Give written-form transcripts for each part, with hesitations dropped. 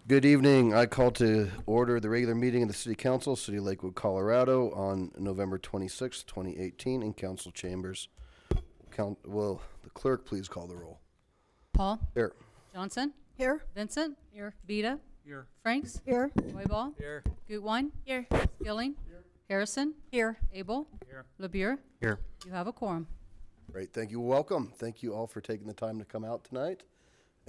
Good evening. I call to order the regular meeting of the City Council, City of Lakewood, Colorado on November 26, 2018 in council chambers. Will the clerk please call the roll? Paul? Here. Johnson? Here. Vincent? Here. Beta? Here. Franks? Here. Royball? Here. Gutwein? Here. Skilling? Here. Harrison? Here. Abel? Here. LeBure? Here. You have a quorum. Great. Thank you. Welcome. Thank you all for taking the time to come out tonight.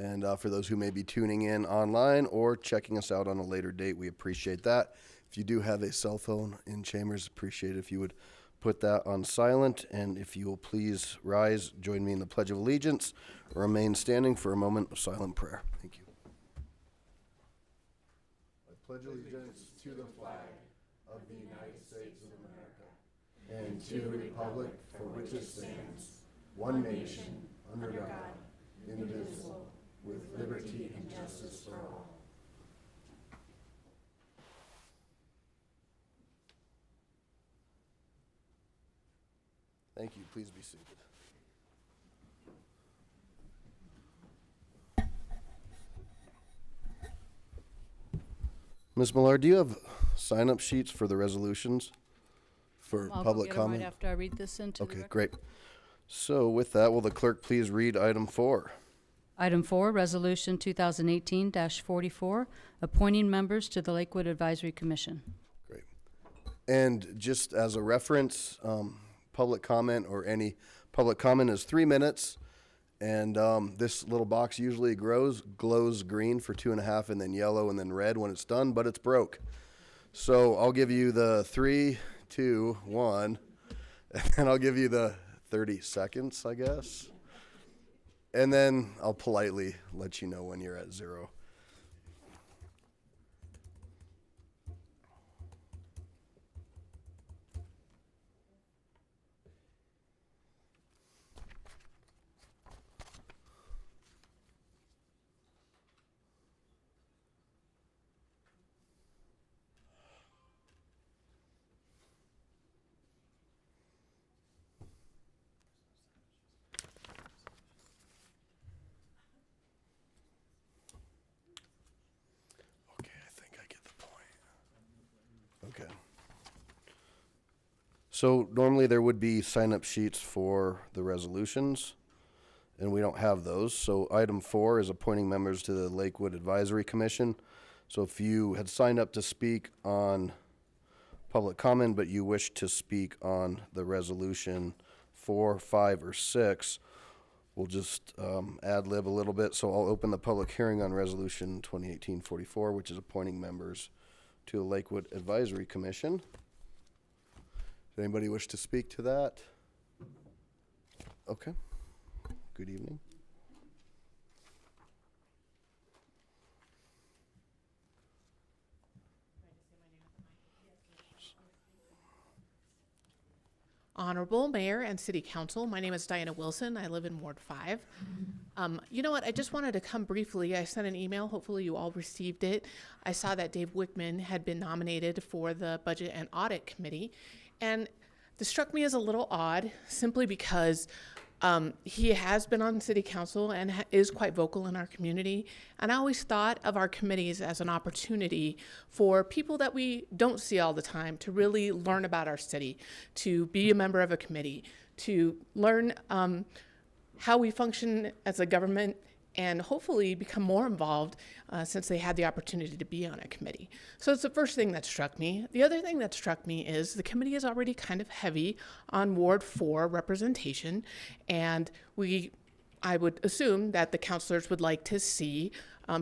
And for those who may be tuning in online or checking us out on a later date, we appreciate that. If you do have a cell phone in chambers, appreciate it if you would put that on silent. And if you will please rise, join me in the Pledge of Allegiance, or remain standing for a moment of silent prayer. Thank you. I pledge allegiance to the flag of the United States of America and to the republic for which it stands, one nation, under God, indivisible, with liberty and justice for all. Thank you. Please be seated. Ms. Millard, do you have sign-up sheets for the resolutions for I'll public go get 'em comment? right after I read this into the Okay, record. great. So with that, will the clerk please read item 4? Item 4, Resolution 2018-44, appointing members to the Lakewood Advisory Commission. Great. And just as a reference, public comment or any public comment is 3 minutes. And this little box usually glows green for 2.5 and then yellow and then red when it's done, but it's broke. So I'll give you the 3, 2, 1, and then I'll give you the 30 seconds, I guess. And then I'll politely let you know when you're at 0. Okay, I think I get the point. Okay. So normally there would be sign-up sheets for the resolutions, and we don't have those. So item 4 is appointing members to the Lakewood Advisory Commission. So if you had signed up to speak on public comment, but you wish to speak on the resolution 4, 5, or 6, we'll just ad lib a little bit. So I'll open the public hearing on resolution 2018-44, which is appointing members to the Lakewood Advisory Commission. Does anybody wish to speak to that? Okay. Good evening. Honorable Mayor and City Council, my name is Diana Wilson. I live in Ward 5. You know what? I just wanted to come briefly. I sent an email. Hopefully you all received it. I saw that Dave Wickman had been nominated for the Budget and Audit Committee. And this struck me as a little odd simply because he has been on City Council and is quite vocal in our community. And I always thought of our committees as an opportunity for people that we don't see all the time to really learn about our city, to be a member of a committee, to learn how we function as a government, and hopefully become more involved since they had the opportunity to be on a committee. So it's the first thing that struck me. The other thing that struck me is the committee is already kind of heavy on Ward 4 representation, and I would assume that the councilors would like to see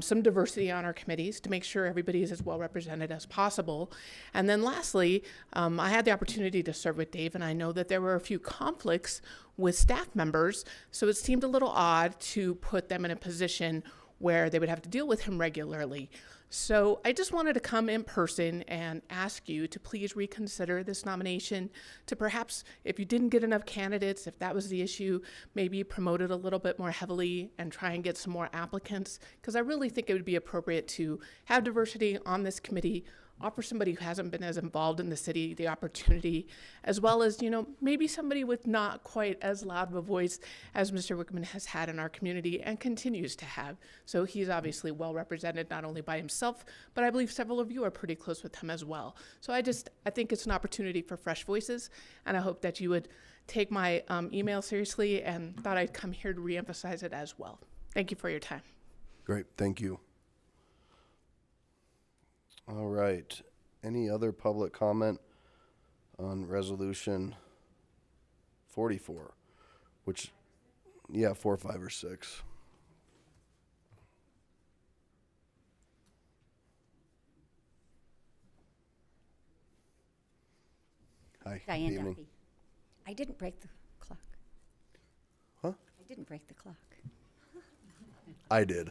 some diversity on our committees to make sure everybody is as well represented as possible. And then lastly, I had the opportunity to serve with Dave, and I know that there were a few conflicts with staff members, so it seemed a little odd to put them in a position where they would have to deal with him regularly. So I just wanted to come in person and ask you to please reconsider this nomination, to perhaps, if you didn't get enough candidates, if that was the issue, maybe promote it a little bit more heavily and try and get some more applicants, because I really think it would be appropriate to have diversity on this committee offer somebody who hasn't been as involved in the city the opportunity, as well as, maybe somebody with not quite as loud of a voice as Mr. Wickman has had in our community and continues to have. So he's obviously well represented, not only by himself, but I believe several of you are pretty close with him as well. So I think it's an opportunity for fresh voices, and I hope that you would take my email seriously, and thought I'd come here to reemphasize it as well. Thank you for your time. Great, thank you. All right, any other public comment on resolution 44, which, 4, 5, or 6. Hi, good Diane evening. Duffy. I didn't break the clock. Huh? I didn't break the clock. I did.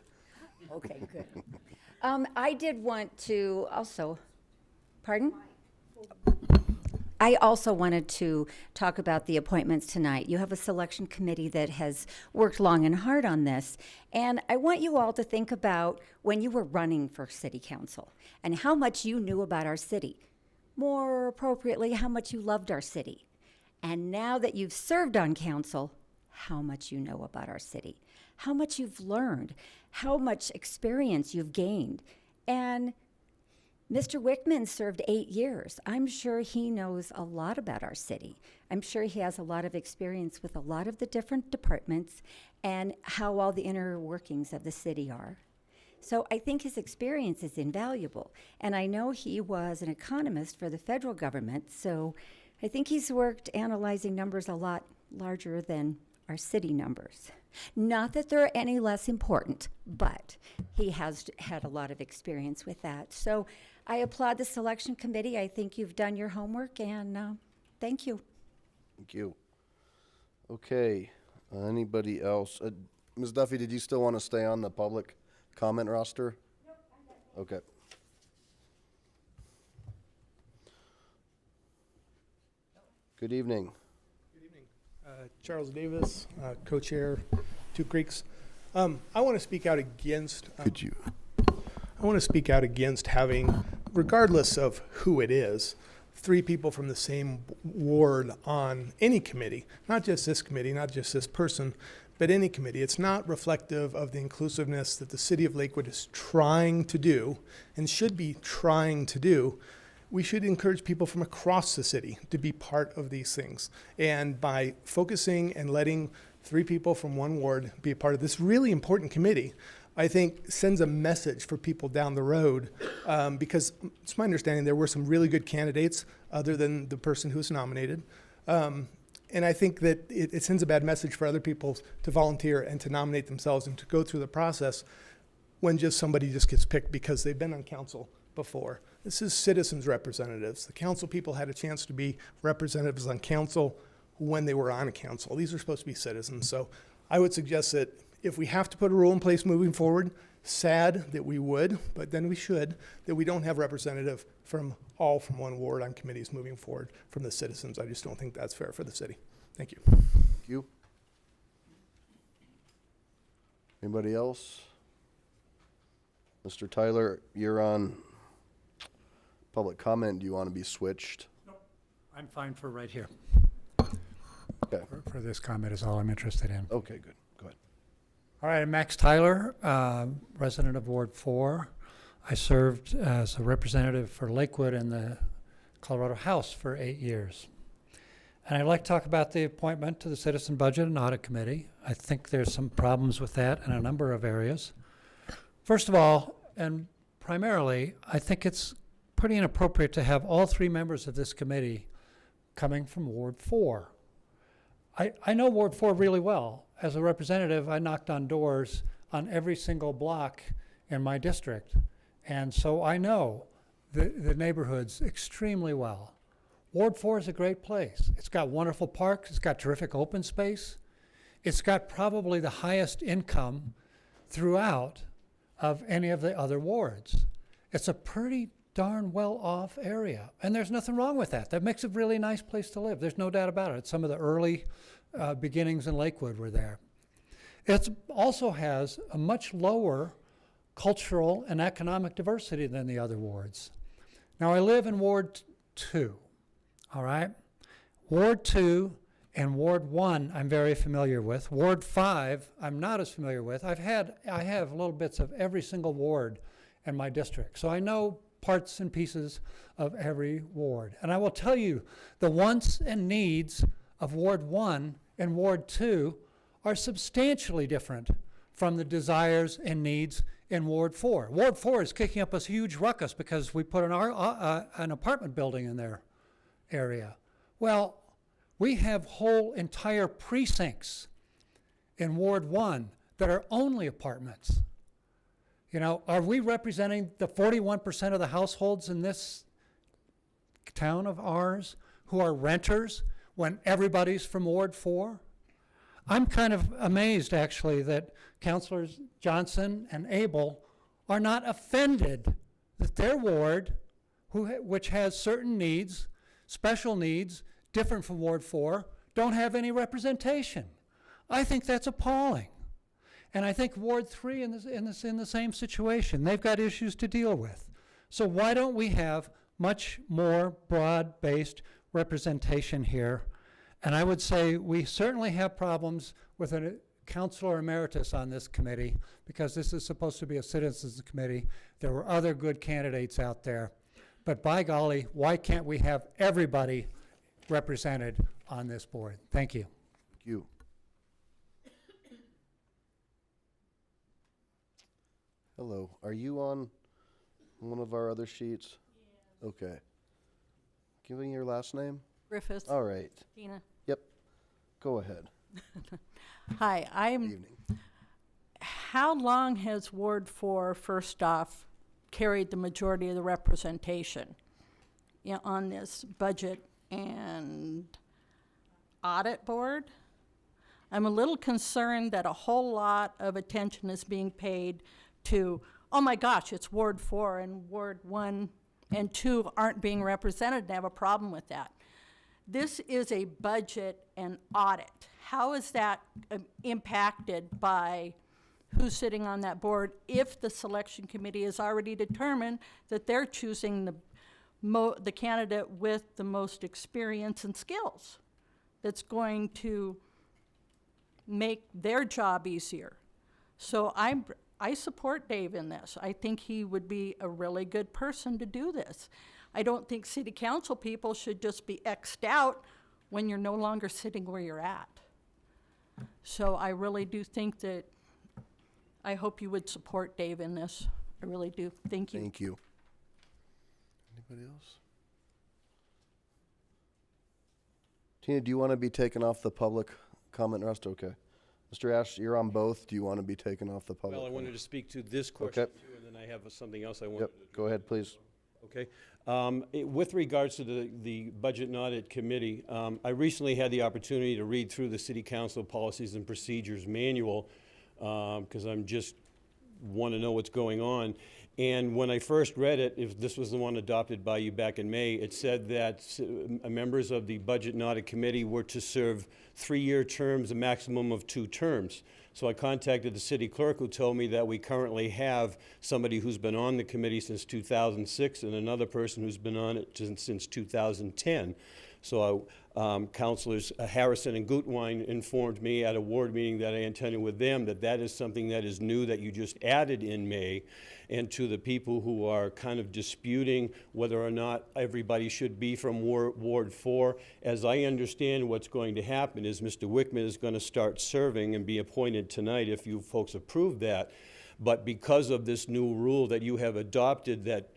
Okay, good. I did want to also, pardon? I also wanted to talk about the appointments tonight. You have a selection committee that has worked long and hard on this, and I want you all to think about when you were running for city council and how much you knew about our city. More appropriately, how much you loved our city. And now that you've served on council, how much you know about our city, how much you've learned, how much experience you've gained. And Mr. Wickman served 8 years. I'm sure he knows a lot about our city. I'm sure he has a lot of experience with a lot of the different departments and how all the inner workings of the city are. So I think his experience is invaluable. And I know he was an economist for the federal government, so I think he's worked analyzing numbers a lot larger than our city numbers. Not that they're any less important, but he has had a lot of experience with that. So I applaud the selection committee. I think you've done your homework, and thank you. Thank you. Okay, anybody else? Ms. Duffy, did you still want to stay on the public comment roster? Nope, I'm done. Okay. Good evening. Good evening. Charles Davis, co-chair, Two Creeks. I want to speak out against. Could you? I want to speak out against having, regardless of who it is, 3 people from the same ward on any committee, not just this committee, not just this person, but any committee. It's not reflective of the inclusiveness that the city of Lakewood is trying to do and should be trying to do. We should encourage people from across the city to be part of these things. And by focusing and letting 3 people from one ward be a part of this really important committee, I think sends a message for people down the road, because it's my understanding there were some really good candidates other than the person who was nominated. And I think that it sends a bad message for other people to volunteer and to nominate themselves and to go through the process when just somebody just gets picked because they've been on council before. This is citizens' representatives. The council people had a chance to be representatives on council when they were on a council. These are supposed to be citizens. So I would suggest that if we have to put a rule in place moving forward, sad that we would, but then we should, that we don't have representative from one ward on committees moving forward from the citizens. I just don't think that's fair for the city. Thank you. Thank you. Anybody else? Mr. Tyler, you're on public comment. Do you want to be switched? I'm fine for right here. Okay. For this comment is all I'm interested in. Okay, good. Go ahead. All right, I'm Max Tyler, resident of Ward 4. I served as a representative for Lakewood in the Colorado House for 8 years. And I'd like to talk about the appointment to the Citizen Budget and Audit Committee. I think there's some problems with that in a number of areas. First of all, and primarily, I think it's pretty inappropriate to have all 3 members of this committee coming from Ward 4. I know Ward 4 really well. As a representative, I knocked on doors on every single block in my district. And so I know the neighborhoods extremely well. Ward 4 is a great place. It's got wonderful parks. It's got terrific open space. It's got probably the highest income throughout of any of the other wards. It's a pretty darn well-off area, and there's nothing wrong with that. That makes it a really nice place to live. There's no doubt about it. Some of the early beginnings in Lakewood were there. It also has a much lower cultural and economic diversity than the other wards. Now, I live in Ward 2, all right? Ward 2 and Ward 1 I'm very familiar with. Ward 5 I'm not as familiar with. I have little bits of every single ward in my district, so I know parts and pieces of every ward. And I will tell you, the wants and needs of Ward 1 and Ward 2 are substantially different from the desires and needs in Ward 4. Ward 4 is kicking up a huge ruckus because we put an apartment building in their area. Well, we have whole entire precincts in Ward 1 that are only apartments. You know, are we representing the 41% of the households in this town of ours who are renters when everybody's from Ward 4? I'm kind of amazed, actually, that Councilors Johnson and Abel are not offended that their ward, which has certain needs, special needs, different from Ward 4, don't have any representation. I think that's appalling. And I think Ward 3 is in the same situation. They've got issues to deal with. So why don't we have much more broad-based representation here? And I would say we certainly have problems with a councilor emeritus on this committee, because this is supposed to be a citizens committee. There were other good candidates out there. But by golly, why can't we have everybody represented on this board? Thank you. Thank you. Hello, are you on one of our other sheets? Yeah. Okay. Give me your last name. Griffiths. All right. Tina. Yep. Go ahead. Hi, Good I'm, evening. how long has Ward 4, first off, carried the majority of the representation on this budget and audit board? I'm a little concerned that a whole lot of attention is being paid to, oh my gosh, it's Ward 4 and Ward 1 and 2 aren't being represented, and I have a problem with that. This is a budget and audit. How is that impacted by who's sitting on that board if the selection committee has already determined that they're choosing the candidate with the most experience and skills that's going to make their job easier? So I support Dave in this. I think he would be a really good person to do this. I don't think city council people should just be X'd out when you're no longer sitting where you're at. So I really do think that, I hope you would support Dave in this. I really do. Thank you. Thank you. Anybody else? Tina, do you want to be taken off the public comment rest? Okay. Mr. Ash, you're on both. Do you want to be taken off the public? Well, I wanted to speak to this question too, and then I have something else I wanted Yep, to. go ahead, please. Okay. With regards to the Budget and Audit Committee, I recently had the opportunity to read through the City Council Policies and Procedures Manual, because I'm just want to know what's going on. And when I first read it, if this was the one adopted by you back in May, it said that members of the Budget and Audit Committee were to serve 3-year terms, a maximum of 2 terms. So I contacted the city clerk, who told me that we currently have somebody who's been on the committee since 2006 and another person who's been on it since 2010. So Councilors Harrison and Gutwein informed me at a ward meeting that I attended with them that that is something that is new that you just added in May. And to the people who are kind of disputing whether or not everybody should be from Ward 4, as I understand what's going to happen is Mr. Wickman is going to start serving and be appointed tonight if you folks approve that. But because of this new rule that you have adopted that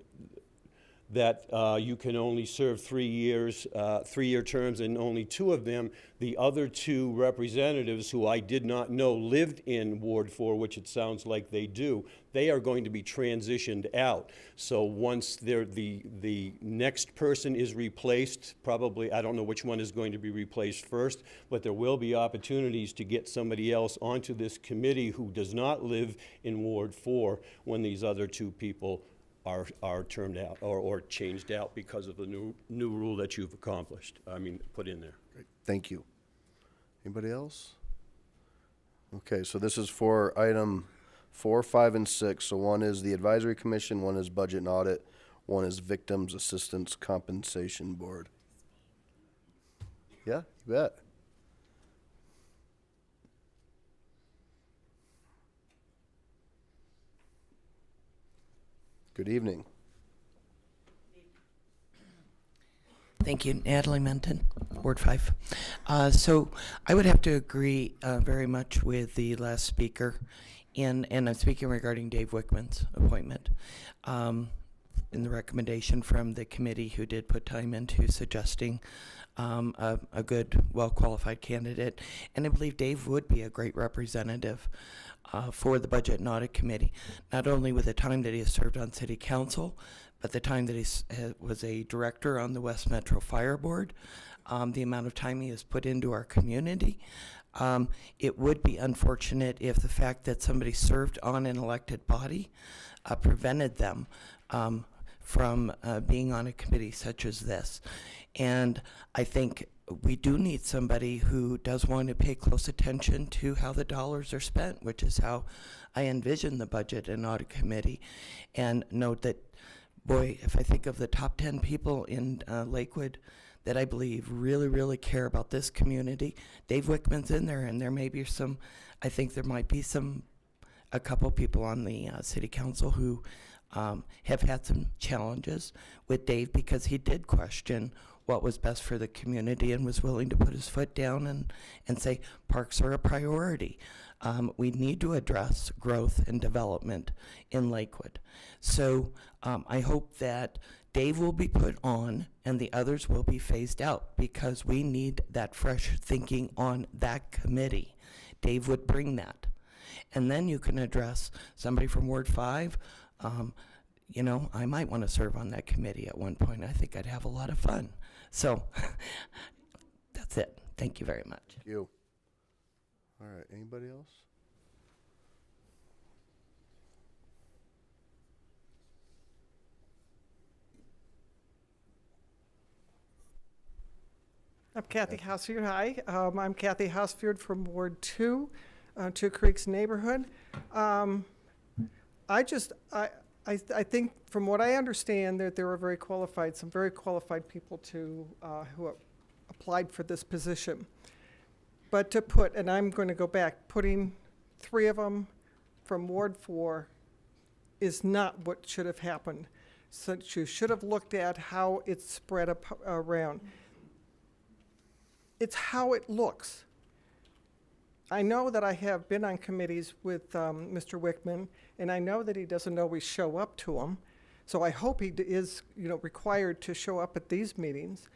you can only serve 3 years, 3-year terms, and only 2 of them. The other 2 representatives, who I did not know lived in Ward 4, which it sounds like they do, they are going to be transitioned out. So once the next person is replaced, probably, I don't know which one is going to be replaced first, but there will be opportunities to get somebody else onto this committee who does not live in Ward 4 when these other 2 people are termed out or changed out because of the new rule that you've put in there. Great. Thank you. Anybody else? Okay, so this is for item 4, 5, and 6. So one is the advisory commission, one is budget and audit. one is Victims Assistance Compensation Board. Yeah, you bet. Good evening. Thank you, Natalie Menton, Ward 5. So I would have to agree very much with the last speaker, and I'm speaking regarding Dave Wickman's appointment. In the recommendation from the committee who did put time into suggesting a good, well-qualified candidate. And I believe Dave would be a great representative for the Budget and Audit Committee, not only with the time that he has served on City Council, but the time that he was a director on the West Metro Fire Board, the amount of time he has put into our community. It would be unfortunate if the fact that somebody served on an elected body prevented them from being on a committee such as this. And I think we do need somebody who does want to pay close attention to how the dollars are spent, which is how I envision the Budget and Audit Committee. And note that, boy, if I think of the top 10 people in Lakewood that I believe really, really care about this community, Dave Wickman's in there, and there may be some, I think there might be a couple people on the City Council who have had some challenges with Dave because he did question what was best for the community and was willing to put his foot down and say parks are a priority. We need to address growth and development in Lakewood. So I hope that Dave will be put on and the others will be phased out because we need that fresh thinking on that committee. Dave would bring that. And then you can address somebody from Ward 5. You know, I might want to serve on that committee at one point. I think I'd have a lot of fun. So that's it. Thank you very much. Thank you. All right, anybody else? I'm Kathy Hausfield. Hi, I'm Kathy Hausfield from Ward 2, Two Creeks neighborhood. I think, from what I understand, that there were some very qualified people who applied for this position. But and I'm going to go back, putting 3 of them from Ward 4 is not what should have happened. So you should have looked at how it's spread around. It's how it looks. I know that I have been on committees with Mr. Wickman, and I know that he doesn't always show up to them. So I hope he is, required to show up at these meetings.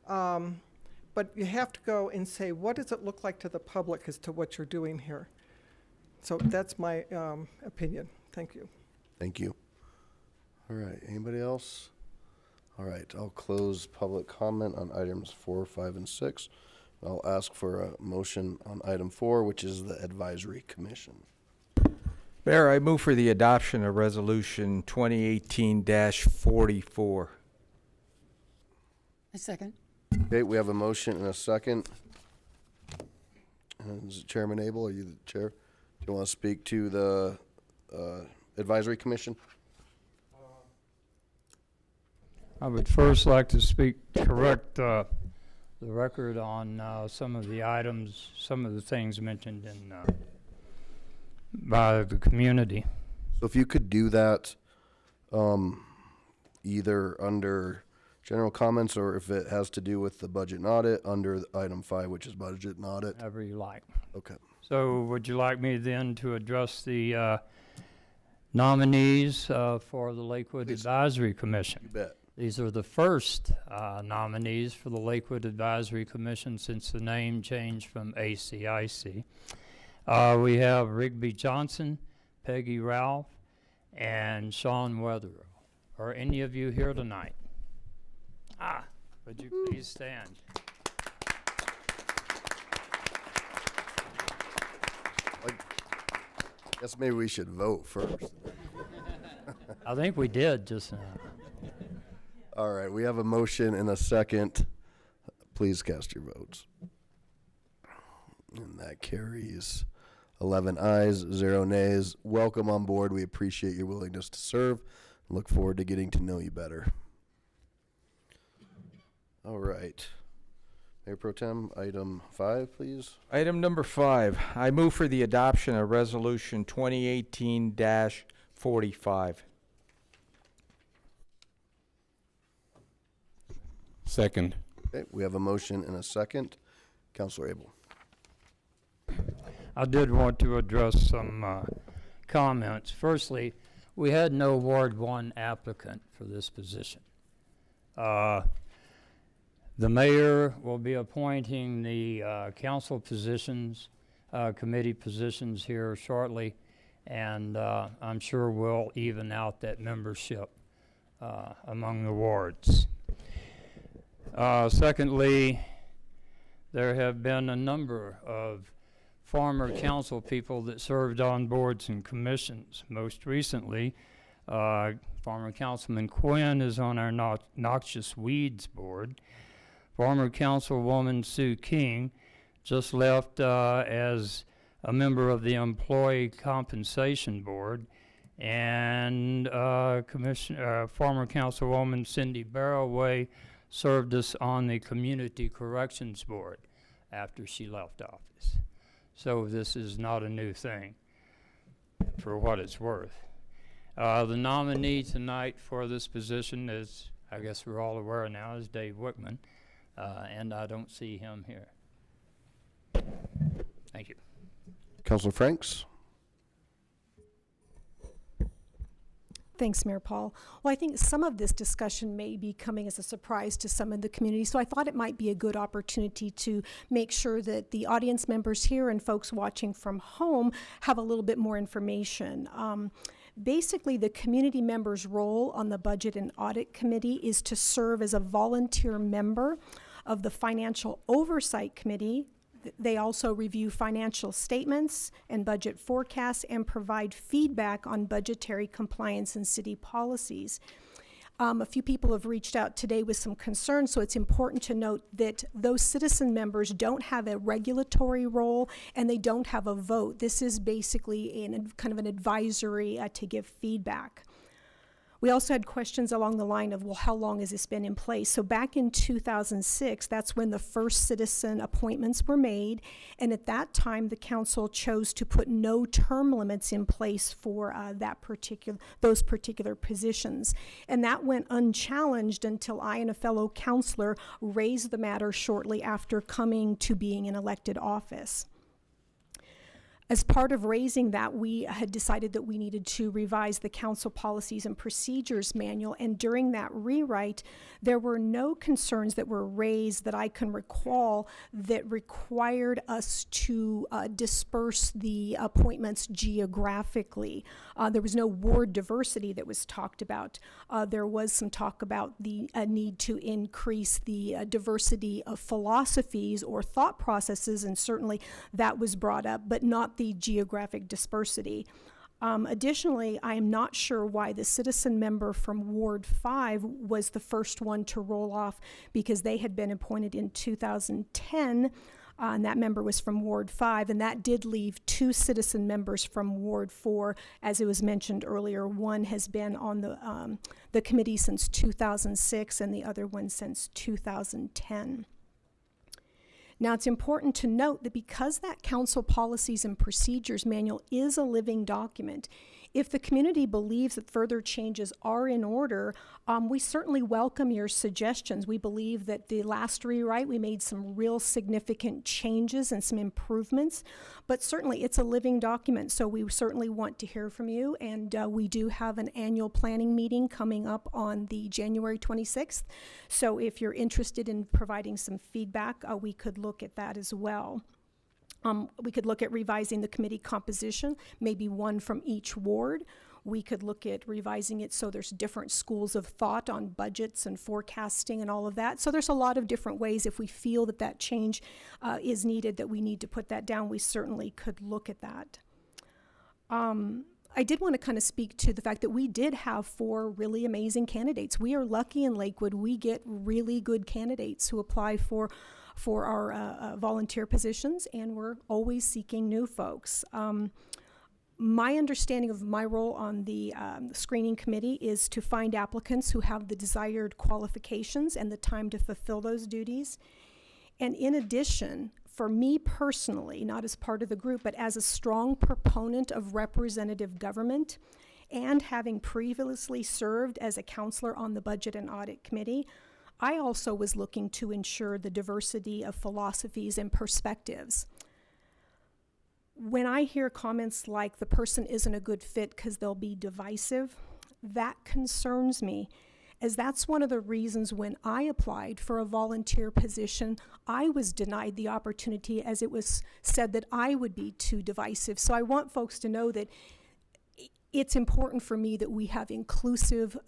But you have to go and say, what does it look like to the public as to what you're doing here? So that's my opinion. Thank you. Thank you. All right, anybody else? All right, I'll close public comment on items 4, 5, and 6. I'll ask for a motion on item 4, which is the Advisory Commission. Mayor, I move for the adoption of Resolution 2018-44. A second. Okay, we have a motion and a second. Is Chairman Abel, are you the chair? Do you want to speak to the Advisory Commission? I would first like to correct the record on some of the items, some of the things mentioned by the community. So if you could do that either under general comments or if it has to do with the budget and audit under item 5, which is budget and audit. Whatever you like. Okay. So would you like me then to address the nominees for the Lakewood Please. Advisory Commission? You bet. These are the first nominees for the Lakewood Advisory Commission since the name changed from ACIC. We have Rigby Johnson, Peggy Ralph, and Sean Weatherill. Are any of you here tonight? Would you please stand? I guess maybe we should vote first. I think we did just now. All right, we have a motion and a second. Please cast your votes. And that carries 11 ayes, 0 nays. Welcome on board. We appreciate your willingness to serve. Look forward to getting to know you better. All right. Mayor Pro Tem, item 5, please. Item number 5, I move for the adoption of Resolution 2018-45. Second. Okay, we have a motion and a second. Counselor Abel. I did want to address some comments. Firstly, we had no Ward 1 applicant for this position. The mayor will be appointing the council positions, committee positions here shortly, and I'm sure we'll even out that membership among the wards. Secondly, there have been a number of former council people that served on boards and commissions. Most recently, former Councilman Quinn is on our Noxious Weeds Board. Former Councilwoman Sue King just left as a member of the Employee Compensation Board, and former Councilwoman Cindy Barroway served us on the Community Corrections Board after she left office. So this is not a new thing, for what it's worth. The nominee tonight for this position is, I guess we're all aware now, is Dave Wickman. And I don't see him here. Thank you. Counselor Franks. Thanks, Mayor Paul. Well, I think some of this discussion may be coming as a surprise to some in the community, so I thought it might be a good opportunity to make sure that the audience members here and folks watching from home have a little bit more information. Basically, the community member's role on the Budget and Audit Committee is to serve as a volunteer member of the Financial Oversight Committee. They also review financial statements and budget forecasts and provide feedback on budgetary compliance and city policies. A few people have reached out today with some concerns, so it's important to note that those citizen members don't have a regulatory role and they don't have a vote. This is basically kind of an advisory to give feedback. We also had questions along the line of, well, how long has this been in place? So back in 2006, that's when the first citizen appointments were made. And at that time, the council chose to put no term limits in place for those particular positions. And that went unchallenged until I and a fellow councilor raised the matter shortly after coming to being in elected office. As part of raising that, we had decided that we needed to revise the council policies and procedures manual, and during that rewrite, there were no concerns that were raised that I can recall that required us to disperse the appointments geographically. There was no ward diversity that was talked about. There was some talk about the need to increase the diversity of philosophies or thought processes, and certainly that was brought up, but not the geographic dispersity. Additionally, I am not sure why the citizen member from Ward 5 was the first one to roll off, because they had been appointed in 2010, and that member was from Ward 5, and that did leave 2 citizen members from Ward 4. As it was mentioned earlier, one has been on the committee since 2006 and the other one since 2010. Now, it's important to note that because that council policies and procedures manual is a living document, if the community believes that further changes are in order, we certainly welcome your suggestions. We believe that the last rewrite, we made some real significant changes and some improvements, but certainly it's a living document, so we certainly want to hear from you, and we do have an annual planning meeting coming up on the January 26th, so if you're interested in providing some feedback, we could look at that as well. We could look at revising the committee composition, maybe one from each ward. We could look at revising it so there's different schools of thought on budgets and forecasting and all of that. So there's a lot of different ways. If we feel that that change is needed, that we need to put that down, we certainly could look at that. I did want to kind of speak to the fact that we did have 4 really amazing candidates. We are lucky in Lakewood. We get really good candidates who apply for our volunteer positions, and we're always seeking new folks. My understanding of my role on the screening committee is to find applicants who have the desired qualifications and the time to fulfill those duties. And in addition, for me personally, not as part of the group, but as a strong proponent of representative government, and having previously served as a counselor on the Budget and Audit Committee, I also was looking to ensure the diversity of philosophies and perspectives. When I hear comments like the person isn't a good fit because they'll be divisive, that concerns me, as that's one of the reasons when I applied for a volunteer position, I was denied the opportunity as it was said that I would be too divisive. So I want folks to know that it's important for me that we have inclusive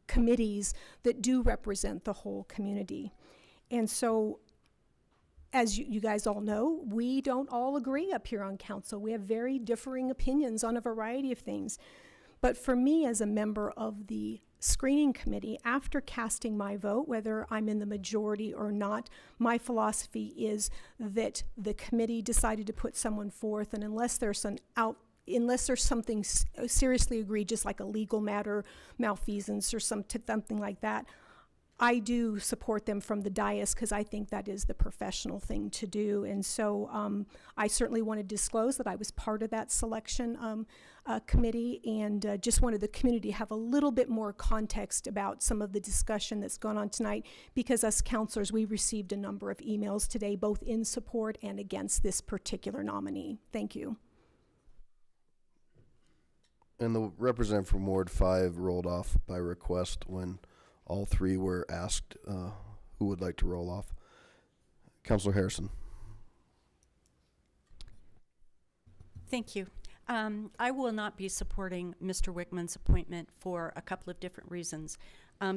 committees that do represent the whole community. And so, as you guys all know, we don't all agree up here on council. We have very differing opinions on a variety of things. But for me, as a member of the screening committee, after casting my vote, whether I'm in the majority or not, my philosophy is that the committee decided to put someone forth, and unless there's something seriously egregious like a legal matter, malfeasance, or something like that, I do support them from the dais because I think that is the professional thing to do. And so I certainly want to disclose that I was part of that selection committee, and just wanted the community to have a little bit more context about some of the discussion that's gone on tonight, because as counselors, we received a number of emails today, both in support and against this particular nominee. Thank you. And the representative from Ward 5 rolled off by request when all three were asked who would like to roll off. Councilor Harrison. Thank you. I will not be supporting Mr. Wickman's appointment for a couple of different reasons.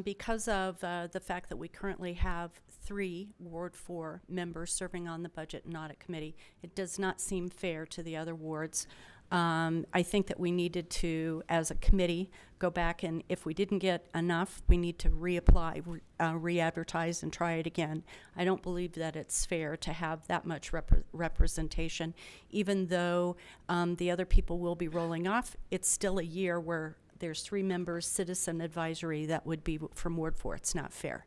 Because of the fact that we currently have 3 Ward 4 members serving on the Budget and Audit Committee, it does not seem fair to the other wards. I think that we needed to, as a committee, go back, and if we didn't get enough, we need to reapply, re-advertise, and try it again. I don't believe that it's fair to have that much representation. Even though the other people will be rolling off, it's still a year where there's 3 members, citizen advisory, that would be from Ward 4. It's not fair.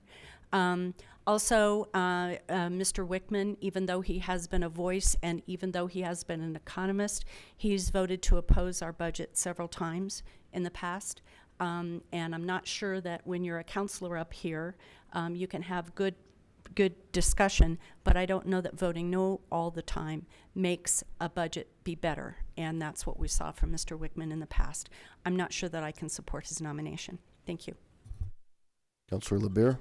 Also, Mr. Wickman, even though he has been a voice and even though he has been an economist, he's voted to oppose our budget several times in the past. And I'm not sure that when you're a counselor up here, you can have good discussion, but I don't know that voting no all the time makes a budget be better. And that's what we saw from Mr. Wickman in the past. I'm not sure that I can support his nomination. Thank you. Councilor LeBeer.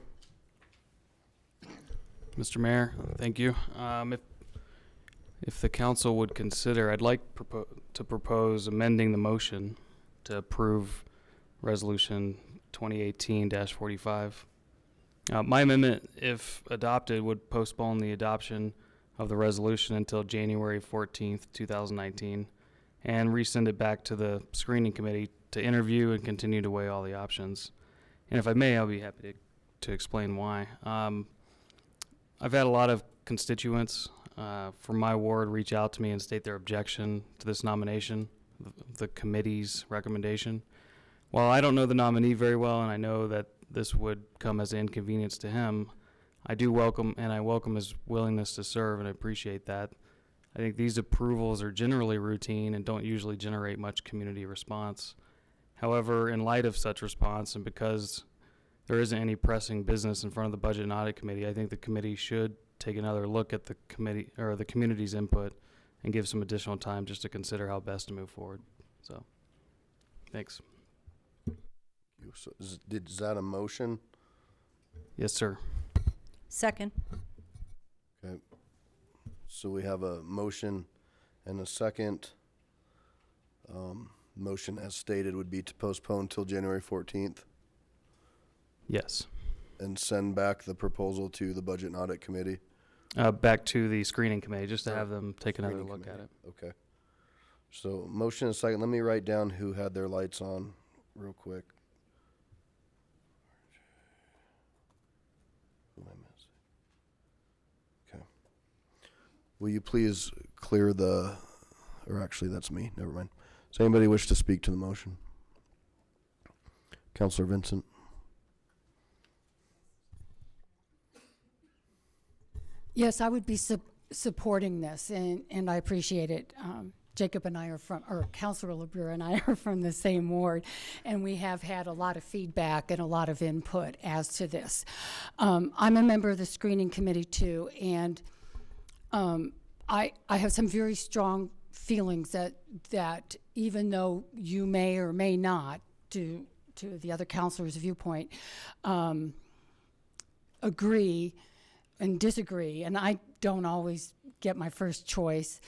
Mr. Mayor, thank you. If the council would consider, I'd like to propose amending the motion to approve Resolution 2018-45. My amendment, if adopted, would postpone the adoption of the resolution until January 14th, 2019, and resend it back to the screening committee to interview and continue to weigh all the options. And if I may, I'll be happy to explain why. I've had a lot of constituents from my ward reach out to me and state their objection to this nomination, the committee's recommendation. While I don't know the nominee very well, and I know that this would come as an inconvenience to him, I welcome his willingness to serve, and I appreciate that. I think these approvals are generally routine and don't usually generate much community response. However, in light of such response, and because there isn't any pressing business in front of the Budget and Audit Committee, I think the committee should take another look at the committee or the community's input and give some additional time just to consider how best to move forward. So, thanks. So is that a motion? Yes, sir. Second. Okay. So we have a motion and a second. Motion as stated would be to postpone till January 14th. Yes. And send back the proposal to the Budget and Audit Committee. Back to the screening committee, just to have them take another Screening look committee. at it. Okay. So motion and second. Let me write down who had their lights on real quick. Who am I missing? Okay. Will you please clear the or actually that's me, never mind. Does anybody wish to speak to the motion? Counselor Vincent? Yes, I would be supporting this, and I appreciate it. Jacob and I are Councilor LeBure and I are from the same ward, and we have had a lot of feedback and a lot of input as to this. I'm a member of the screening committee too, and I have some very strong feelings that even though you may or may not, to the other counselor's viewpoint, agree and disagree, and I don't always get my first choice.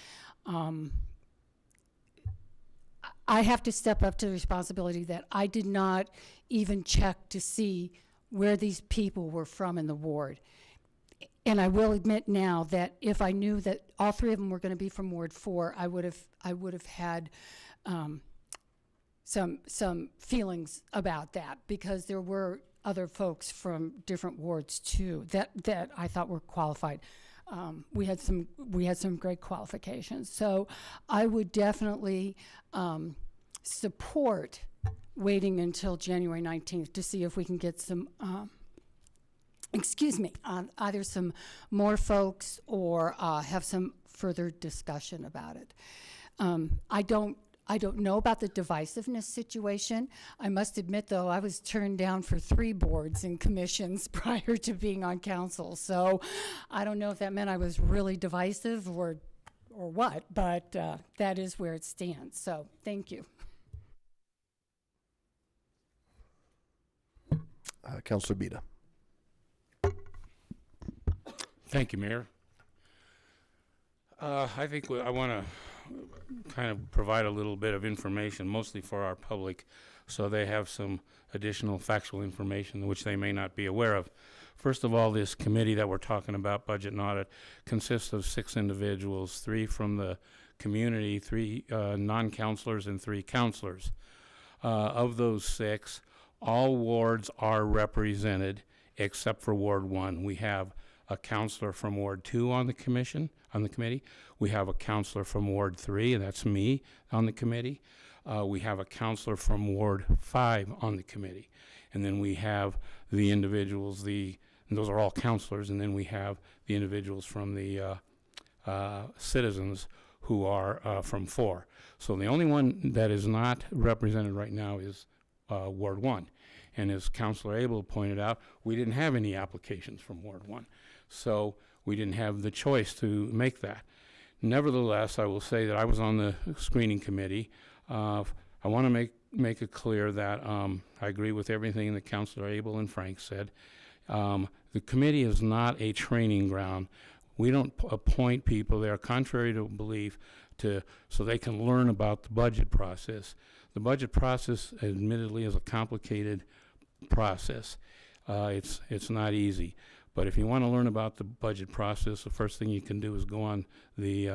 I have to step up to the responsibility that I did not even check to see where these people were from in the ward. And I will admit now that if I knew that all three of them were going to be from Ward 4, I would have had some feelings about that, because there were other folks from different wards too that I thought were qualified. We had some great qualifications, so I would definitely support waiting until January 19th to see if we can get some either some more folks or have some further discussion about it. I don't know about the divisiveness situation. I must admit, though, I was turned down for 3 boards and commissions prior to being on council. So I don't know if that meant I was really divisive or what, but that is where it stands. So thank you. Councilor Bida. Thank you, Mayor. I think I want to kind of provide a little bit of information, mostly for our public, so they have some additional factual information which they may not be aware of. First of all, this committee that we're talking about, Budget and Audit, consists of 6 individuals, 3 from the community, 3 non-counselors, and 3 counselors. Of those 6, all wards are represented except for Ward 1. We have a counselor from Ward 2 on the committee. We have a counselor from Ward 3, and that's me, on the committee. We have a counselor from Ward 5 on the committee. And then we have the individuals, and those are all counselors, and then we have the individuals from the citizens who are from 4. So the only one that is not represented right now is Ward 1. And as Councilor Abel pointed out, we didn't have any applications from Ward 1. So we didn't have the choice to make that. Nevertheless, I will say that I was on the screening committee. I want to make it clear that I agree with everything that Councilor Abel and Frank said. The committee is not a training ground. We don't appoint people there, contrary to belief, so they can learn about the budget process. The budget process, admittedly, is a complicated process. It's not easy. But if you want to learn about the budget process, the first thing you can do is go on the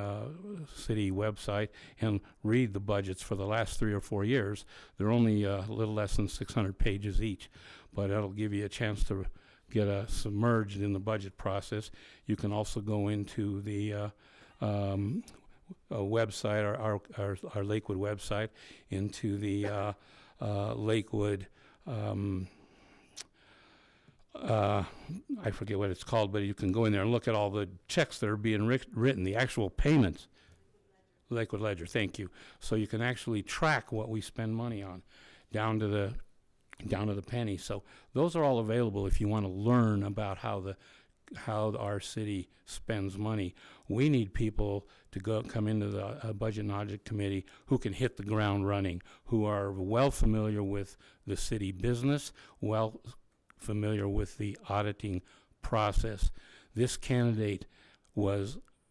city website and read the budgets for the last 3 or 4 years. They're only a little less than 600 pages each, but that'll give you a chance to get submerged in the budget process. You can also go into the website, our Lakewood website, into the Lakewood I forget what it's called, but you can go in there and look at all the checks that are being written, the actual payments. Lakewood Ledger, thank you. So you can actually track what we spend money on, down to the penny. So those are all available if you want to learn about how our city spends money. We need people to come into the Budget and Audit Committee who can hit the ground running, who are well familiar with the city business, well familiar with the auditing process. This candidate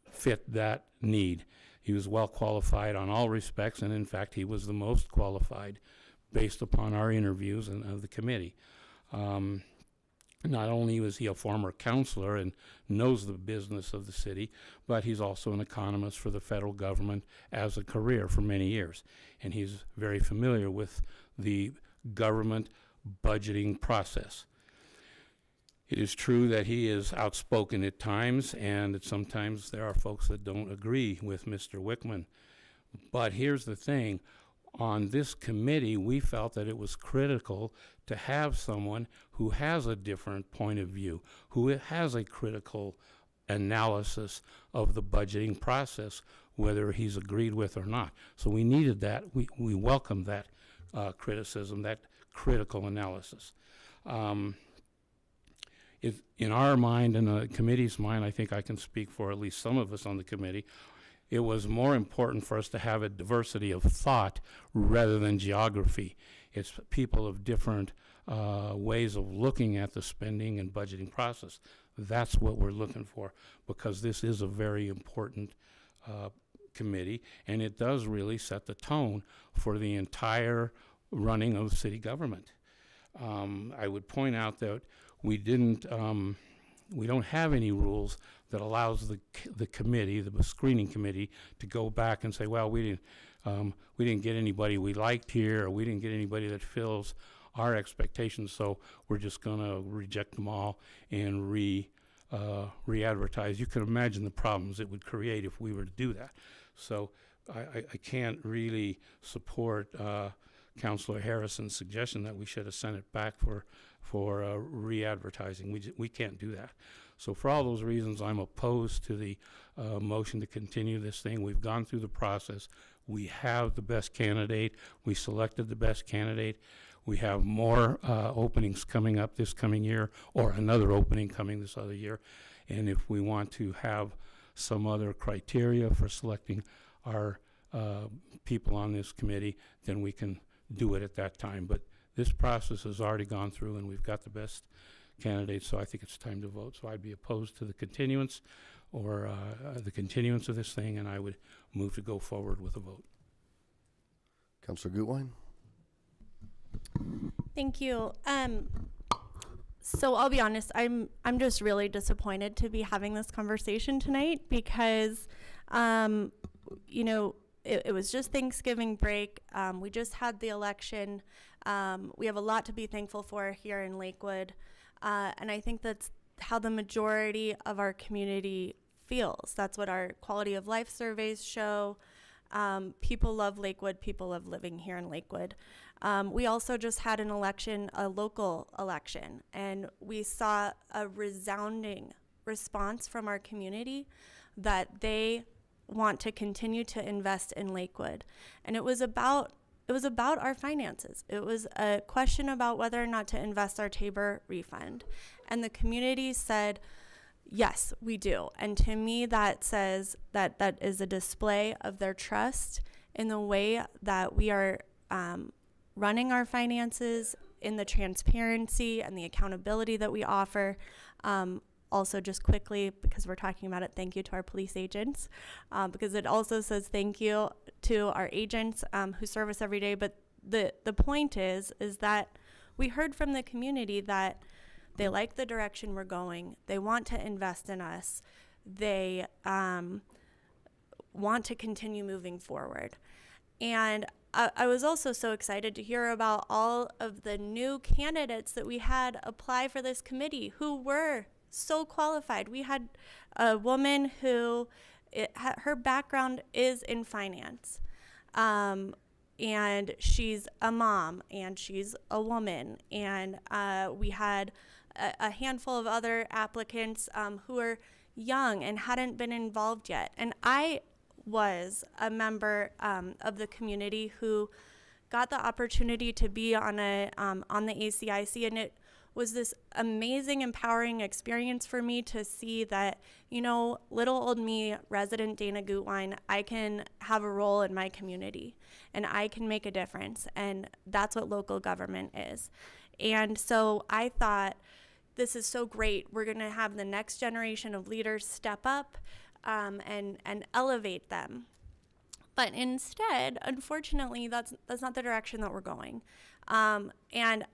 fit that need. He was well qualified on all respects, and in fact, he was the most qualified based upon our interviews of the committee. Not only was he a former counselor and knows the business of the city, but he's also an economist for the federal government as a career for many years. And he's very familiar with the government budgeting process. It is true that he is outspoken at times, and that sometimes there are folks that don't agree with Mr. Wickman. But here's the thing, on this committee, we felt that it was critical to have someone who has a different point of view, who has a critical analysis of the budgeting process, whether he's agreed with or not. So we needed that. We welcomed that criticism, that critical analysis. In our mind and the committee's mind, I think I can speak for at least some of us on the committee, it was more important for us to have a diversity of thought rather than geography. It's people of different ways of looking at the spending and budgeting process. That's what we're looking for, because this is a very important committee, and it does really set the tone for the entire running of city government. I would point out that we don't have any rules that allows the committee, the screening committee, to go back and say, well, we didn't get anybody we liked here, or we didn't get anybody that fills our expectations, so we're just going to reject them all and re-advertise. You can imagine the problems it would create if we were to do that. So I can't really support Councilor Harrison's suggestion that we should have sent it back for re-advertising. We can't do that. So for all those reasons, I'm opposed to the motion to continue this thing. We've gone through the process. We have the best candidate. We selected the best candidate. We have more openings coming up this coming year, or another opening coming this other year. And if we want to have some other criteria for selecting our people on this committee, then we can do it at that time. But this process has already gone through, and we've got the best candidates, so I think it's time to vote. So I'd be opposed to the continuance, or the continuance of this thing, and I would move to go forward with a vote. Councilor Gutwein? Thank you. So I'll be honest, I'm just really disappointed to be having this conversation tonight, because you know, it was just Thanksgiving break. We just had the election. We have a lot to be thankful for here in Lakewood. And I think that's how the majority of our community feels. That's what our quality of life surveys show. People love Lakewood. People love living here in Lakewood. We also just had an election, a local election, and we saw a resounding response from our community that they want to continue to invest in Lakewood. And it was about our finances. It was a question about whether or not to invest our Tabor refund. And the community said, yes, we do. And to me, that says that is a display of their trust in the way that we are running our finances, in the transparency and the accountability that we offer. Also, just quickly, because we're talking about it, thank you to our police agents, because it also says thank you to our agents who serve us every day. But the point is that we heard from the community that they like the direction we're going. They want to invest in us. They want to continue moving forward. And I was also so excited to hear about all of the new candidates that we had apply for this committee who were so qualified. We had a woman who her background is in finance, and she's a mom, and she's a woman, and we had a handful of other applicants who are young and hadn't been involved yet. And I was a member of the community who got the opportunity to be on the ACIC, and it was this amazing, empowering experience for me to see that, you know, little old me, resident Dana Gutwein, I can have a role in my community and I can make a difference. And that's what local government is. And so I thought, this is so great. We're going to have the next generation of leaders step up and elevate them. But instead, unfortunately, that's not the direction that we're going. And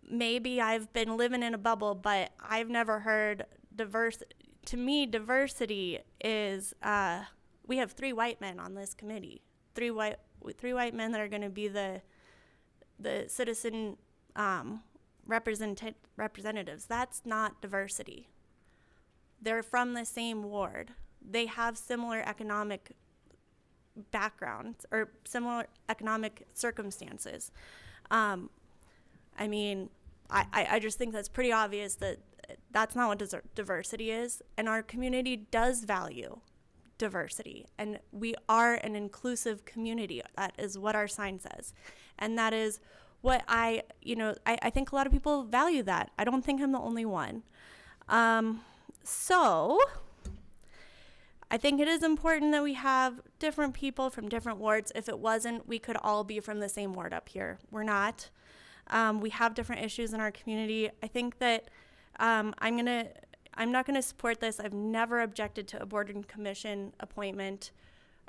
maybe I've been living in a bubble, but I've never heard to me, diversity is, we have 3 white men on this committee, 3 white men that are going to be the citizen representatives. That's not diversity. They're from the same ward. They have similar economic backgrounds or similar economic circumstances. I mean, I just think that's pretty obvious that that's not what diversity is, and our community does value diversity, and we are an inclusive community. That is what our sign says, and that is what I think a lot of people value that. I don't think I'm the only one. So I think it is important that we have different people from different wards. If it wasn't, we could all be from the same ward up here. We're not. We have different issues in our community. I think that I'm not gonna support this. I've never objected to a board and commission appointment.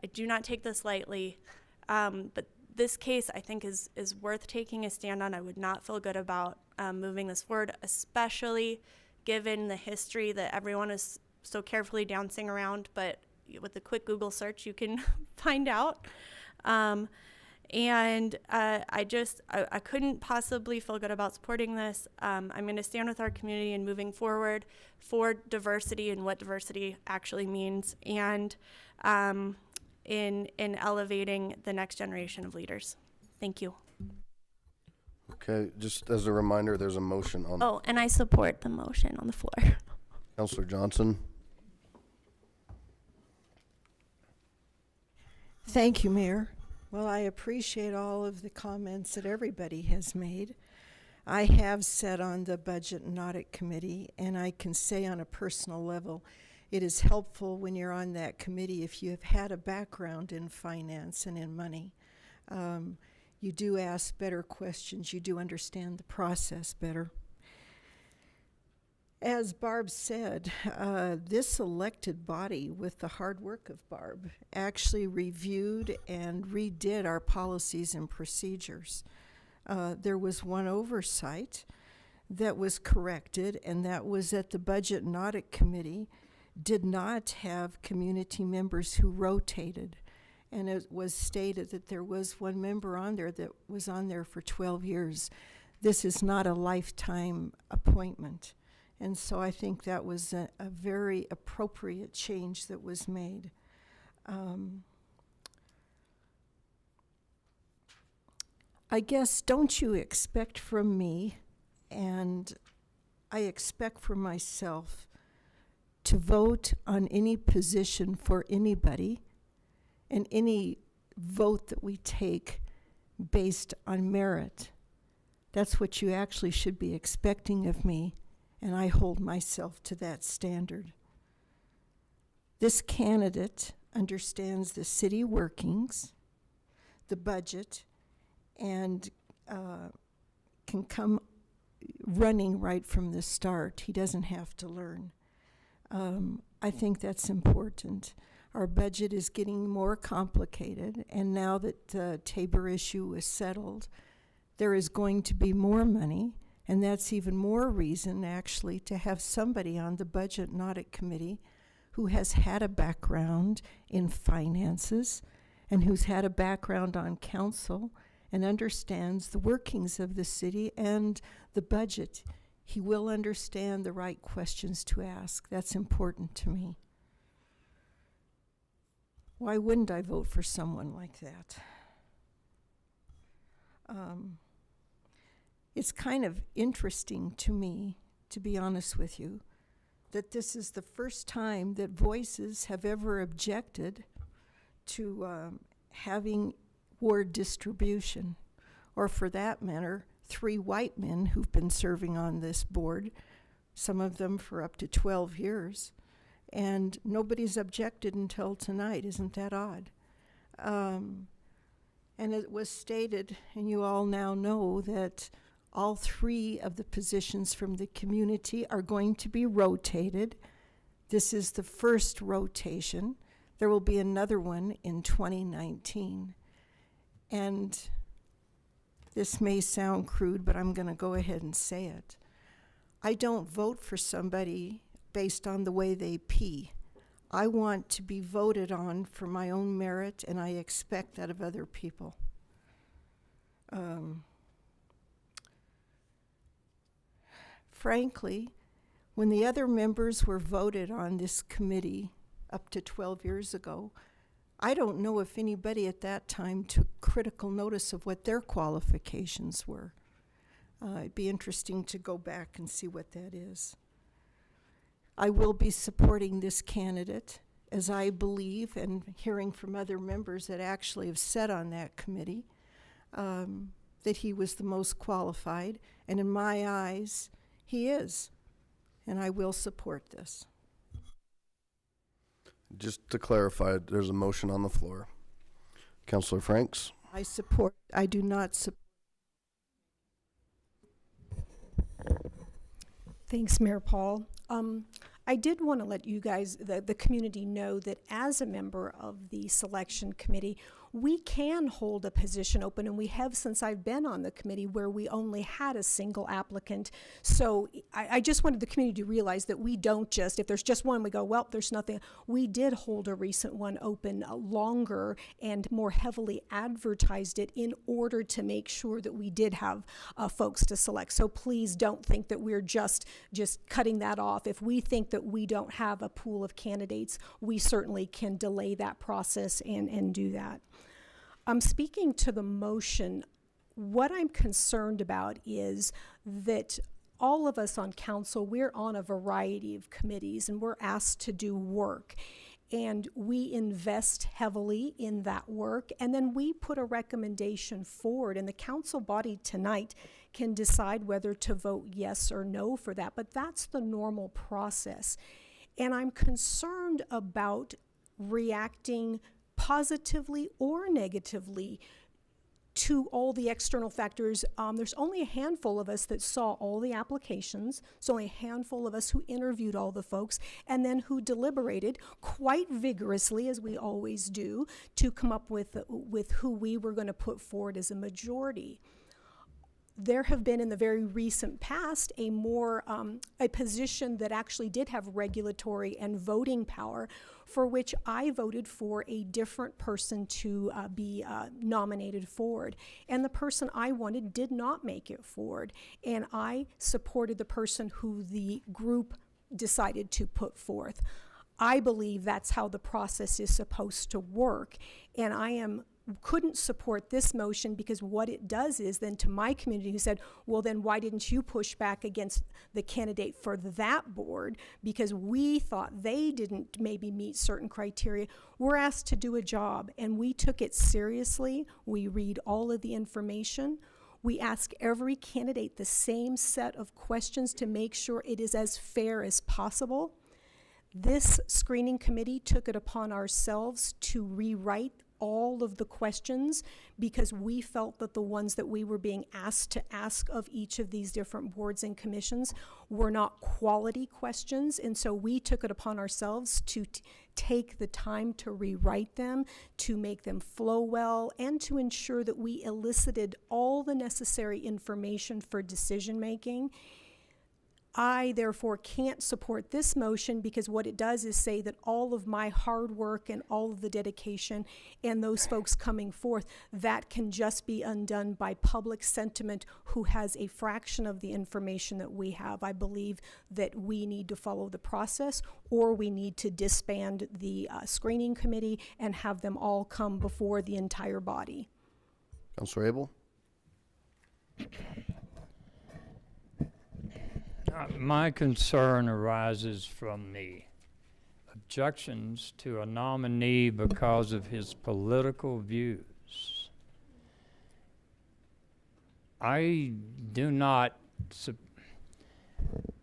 I do not take this lightly. But this case, I think, is worth taking a stand on. I would not feel good about moving this forward, especially given the history that everyone is so carefully dancing around. But with a quick Google search, you can find out. I couldn't possibly feel good about supporting this. I'm going to stand with our community and moving forward for diversity and what diversity actually means, and in elevating the next generation of leaders. Thank you. Okay, just as a reminder, there's a motion on. Oh, and I support the motion on the floor. Councilor Johnson. Thank you, Mayor. Well, I appreciate all of the comments that everybody has made. I have sat on the Budget and Audit Committee, and I can say on a personal level, it is helpful when you're on that committee if you have had a background in finance and in money. You do ask better questions. You do understand the process better. As Barb said, this elected body, with the hard work of Barb, actually reviewed and redid our policies and procedures. There was one oversight that was corrected, and that was that the Budget and Audit Committee did not have community members who rotated. And it was stated that there was one member on there that was on there for 12 years. This is not a lifetime appointment. And so I think that was a very appropriate change that was made. I guess, don't you expect from me, and I expect from myself, to vote on any position for anybody, and any vote that we take based on merit. That's what you actually should be expecting of me. And I hold myself to that standard. This candidate understands the city workings, the budget, and can come running right from the start. He doesn't have to learn. I think that's important. Our budget is getting more complicated, and now that the Tabor issue is settled, there is going to be more money. And that's even more reason, actually, to have somebody on the Budget and Audit Committee who has had a background in finances and who's had a background on council and understands the workings of the city and the budget. He will understand the right questions to ask. That's important to me. Why wouldn't I vote for someone like that? It's kind of interesting to me, to be honest with you, that this is the first time that Voices have ever objected to having ward distribution, or for that matter, 3 white men who've been serving on this board, some of them for up to 12 years, and nobody's objected until tonight. Isn't that odd? And it was stated, and you all now know, that all 3 of the positions from the community are going to be rotated. This is the first rotation. There will be another one in 2019. And this may sound crude, but I'm going to go ahead and say it. I don't vote for somebody based on the way they pee. I want to be voted on for my own merit, and I expect that of other people. Frankly, when the other members were voted on this committee up to 12 years ago, I don't know if anybody at that time took critical notice of what their qualifications were. It'd be interesting to go back and see what that is. I will be supporting this candidate, as I believe, and hearing from other members that actually have sat on that committee, that he was the most qualified, and in my eyes, he is, and I will support this. Just to clarify, there's a motion on the floor. Councilor Franks? I do not support. Thanks, Mayor Paul. I did want to let you guys, the community, know that as a member of the selection committee, we can hold a position open, and we have since I've been on the committee, where we only had a single applicant. So I just wanted the community to realize that we don't just, if there's just one, we go, well, there's nothing. We did hold a recent one open longer and more heavily advertised it in order to make sure that we did have folks to select. So please don't think that we're just cutting that off. If we think that we don't have a pool of candidates, we certainly can delay that process and do that. Speaking to the motion, what I'm concerned about is that all of us on council, we're on a variety of committees and we're asked to do work. And we invest heavily in that work, and then we put a recommendation forward, and the council body tonight can decide whether to vote yes or no for that, but that's the normal process. And I'm concerned about reacting positively or negatively to all the external factors. There's only a handful of us that saw all the applications. There's only a handful of us who interviewed all the folks and then who deliberated quite vigorously, as we always do, to come up with who we were going to put forward as a majority. There have been in the very recent past a position that actually did have regulatory and voting power, for which I voted for a different person to be nominated forward. And the person I wanted did not make it forward. And I supported the person who the group decided to put forth. I believe that's how the process is supposed to work. And couldn't support this motion because what it does is then to my community who said, well, then why didn't you push back against the candidate for that board because we thought they didn't maybe meet certain criteria. We're asked to do a job, and we took it seriously. We read all of the information. We ask every candidate the same set of questions to make sure it is as fair as possible. This screening committee took it upon ourselves to rewrite all of the questions because we felt that the ones that we were being asked to ask of each of these different boards and commissions were not quality questions, and so we took it upon ourselves to take the time to rewrite them, to make them flow well, and to ensure that we elicited all the necessary information for decision making. I, therefore, can't support this motion because what it does is say that all of my hard work and all of the dedication and those folks coming forth, that can just be undone by public sentiment who has a fraction of the information that we have. I believe that we need to follow the process, or we need to disband the screening committee and have them all come before the entire body. Councilor Abel? My concern arises from the objections to a nominee because of his political views. I do not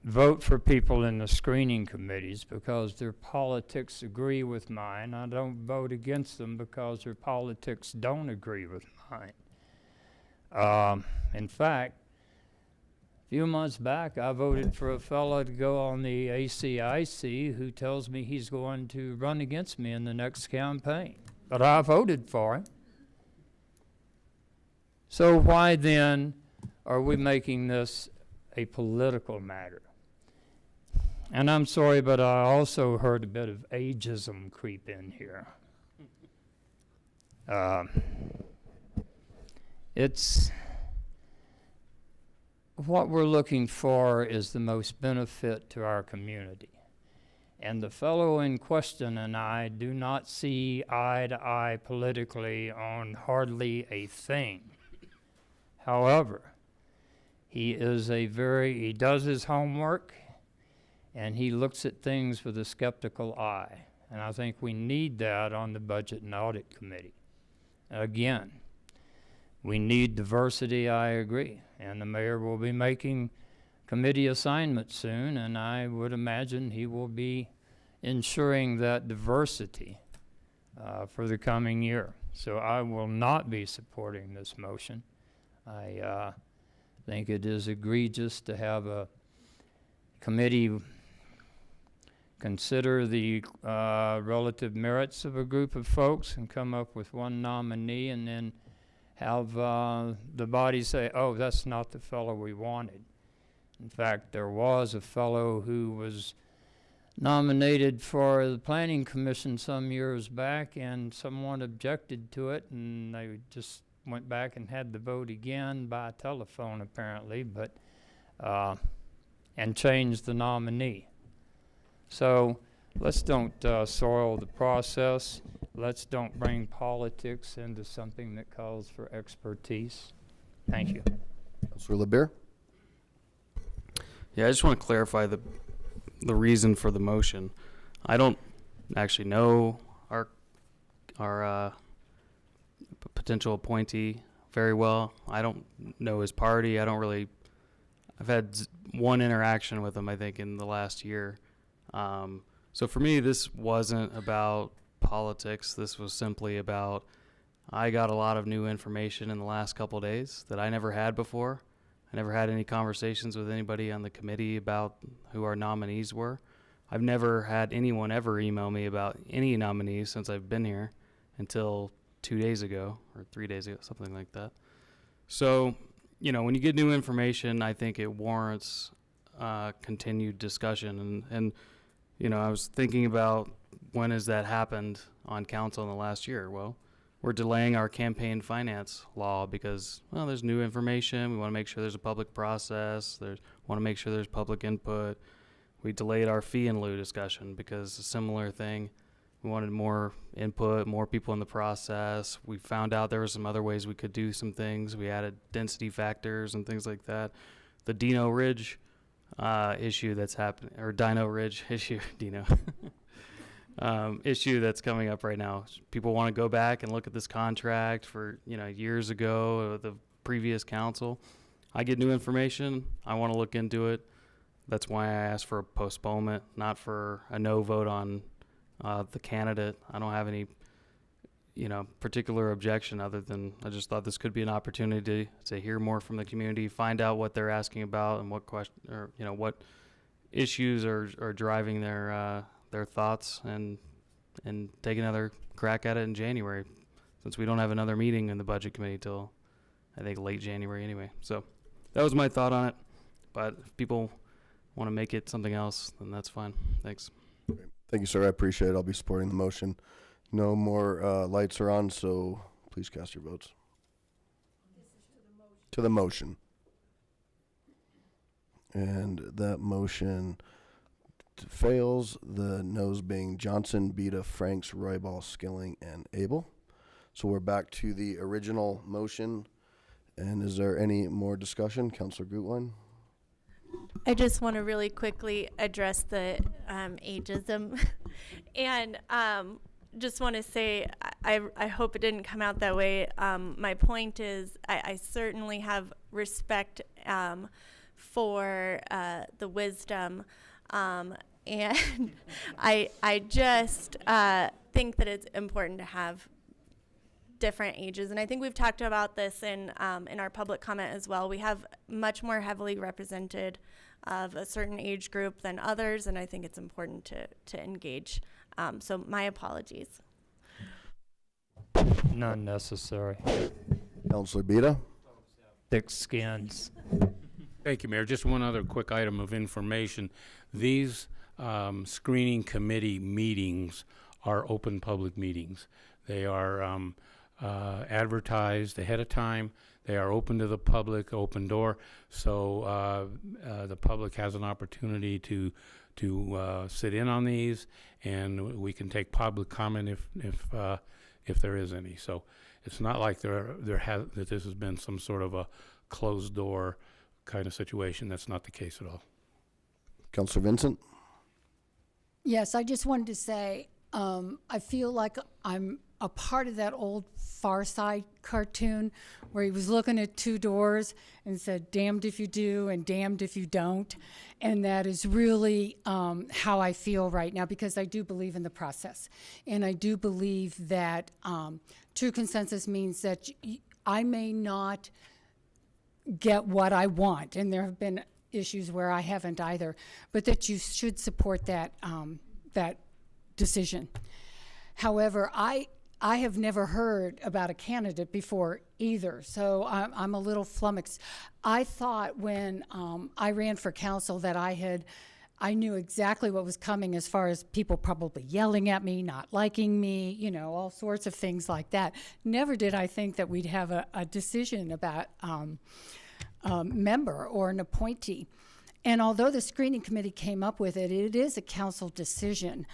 vote for people in the screening committees because their politics agree with mine. I don't vote against them because their politics don't agree with mine. In fact, a few months back, I voted for a fellow to go on the ACIC who tells me he's going to run against me in the next campaign. But I voted for him. So why then are we making this a political matter? And I'm sorry, but I also heard a bit of ageism creep in here. What we're looking for is the most benefit to our community. And the fellow in question and I do not see eye to eye politically on hardly a thing. However, he does his homework, and he looks at things with a skeptical eye. And I think we need that on the Budget and Audit Committee. Again, we need diversity, I agree. And the mayor will be making committee assignments soon, and I would imagine he will be ensuring that diversity for the coming year. So I will not be supporting this motion. I think it is egregious to have a committee consider the relative merits of a group of folks and come up with one nominee and then have the body say, oh, that's not the fellow we wanted. In fact, there was a fellow who was nominated for the Planning Commission some years back, and someone objected to it, and they just went back and had the vote again by telephone apparently, but and changed the nominee. So let's don't soil the process. Let's don't bring politics into something that calls for expertise. Thank you. Councilor LeBear? Yeah, I just want to clarify the reason for the motion. I don't actually know our potential appointee very well. I don't know his party. I've had one interaction with him, I think, in the last year. So for me, this wasn't about politics. This was simply about, I got a lot of new information in the last couple of days that I never had before. I never had any conversations with anybody on the committee about who our nominees were. I've never had anyone ever email me about any nominees since I've been here until 2 days ago or 3 days ago, something like that. So, you know, when you get new information, I think it warrants continued discussion. And you know, I was thinking about when has that happened on council in the last year? Well, we're delaying our campaign finance law because, well, there's new information. We want to make sure there's a public process. Want to make sure there's public input. We delayed our fee in lieu discussion because a similar thing. We wanted more input, more people in the process. We found out there were some other ways we could do some things. We added density factors and things like that. The Dino Ridge issue that's happening, or Dino Ridge issue, Dino. Issue that's coming up right now. People want to go back and look at this contract for, you know, years ago, the previous council. I get new information. I want to look into it. That's why I asked for a postponement, not for a no vote on the candidate. I don't have any, you know, particular objection other than I just thought this could be an opportunity to hear more from the community, find out what they're asking about and what question, or, you know, what issues are driving their thoughts, and take another crack at it in January, since we don't have another meeting in the budget committee till I think late January anyway. So that was my thought on it, but if people want to make it something else, then that's fine. Thanks. Thank you, sir. I appreciate it. I'll be supporting the motion. No more lights are on, so please cast your votes. To the motion. And that motion fails, the noes being Johnson, Beta, Franks, Roybal, Skilling, and Abel. So we're back to the original motion. And is there any more discussion? Councilor Gutwein? I just want to really quickly address the ageism. And just want to say, I hope it didn't come out that way. My point is, I certainly have respect for the wisdom, and I just think that it's important to have different ages, and I think we've talked about this in our public comment as well. We have much more heavily represented of a certain age group than others, and I think it's important to engage. So my apologies. None necessary. Councilor Beta? Thick skins. Thank you, Mayor. Just one other quick item of information. These screening committee meetings are open public meetings. They are advertised ahead of time. They are open to the public, open door. So the public has an opportunity to sit in on these, and we can take public comment if there is any. So it's not like that this has been some sort of a closed door kind of situation. That's not the case at all. Councilor Vincent? Yes, I just wanted to say, I feel like I'm a part of that old Far Side cartoon where he was looking at two doors and said, damned if you do and damned if you don't. And that is really how I feel right now, because I do believe in the process. And I do believe that true consensus means that I may not get what I want, and there have been issues where I haven't either, but that you should support that that decision. However, I have never heard about a candidate before either, so I'm a little flummoxed. I thought when I ran for council that I knew exactly what was coming, as far as people probably yelling at me, not liking me, you know, all sorts of things like that. Never did I think that we'd have a decision about member or an appointee. And although the screening committee came up with it, it is a council decision,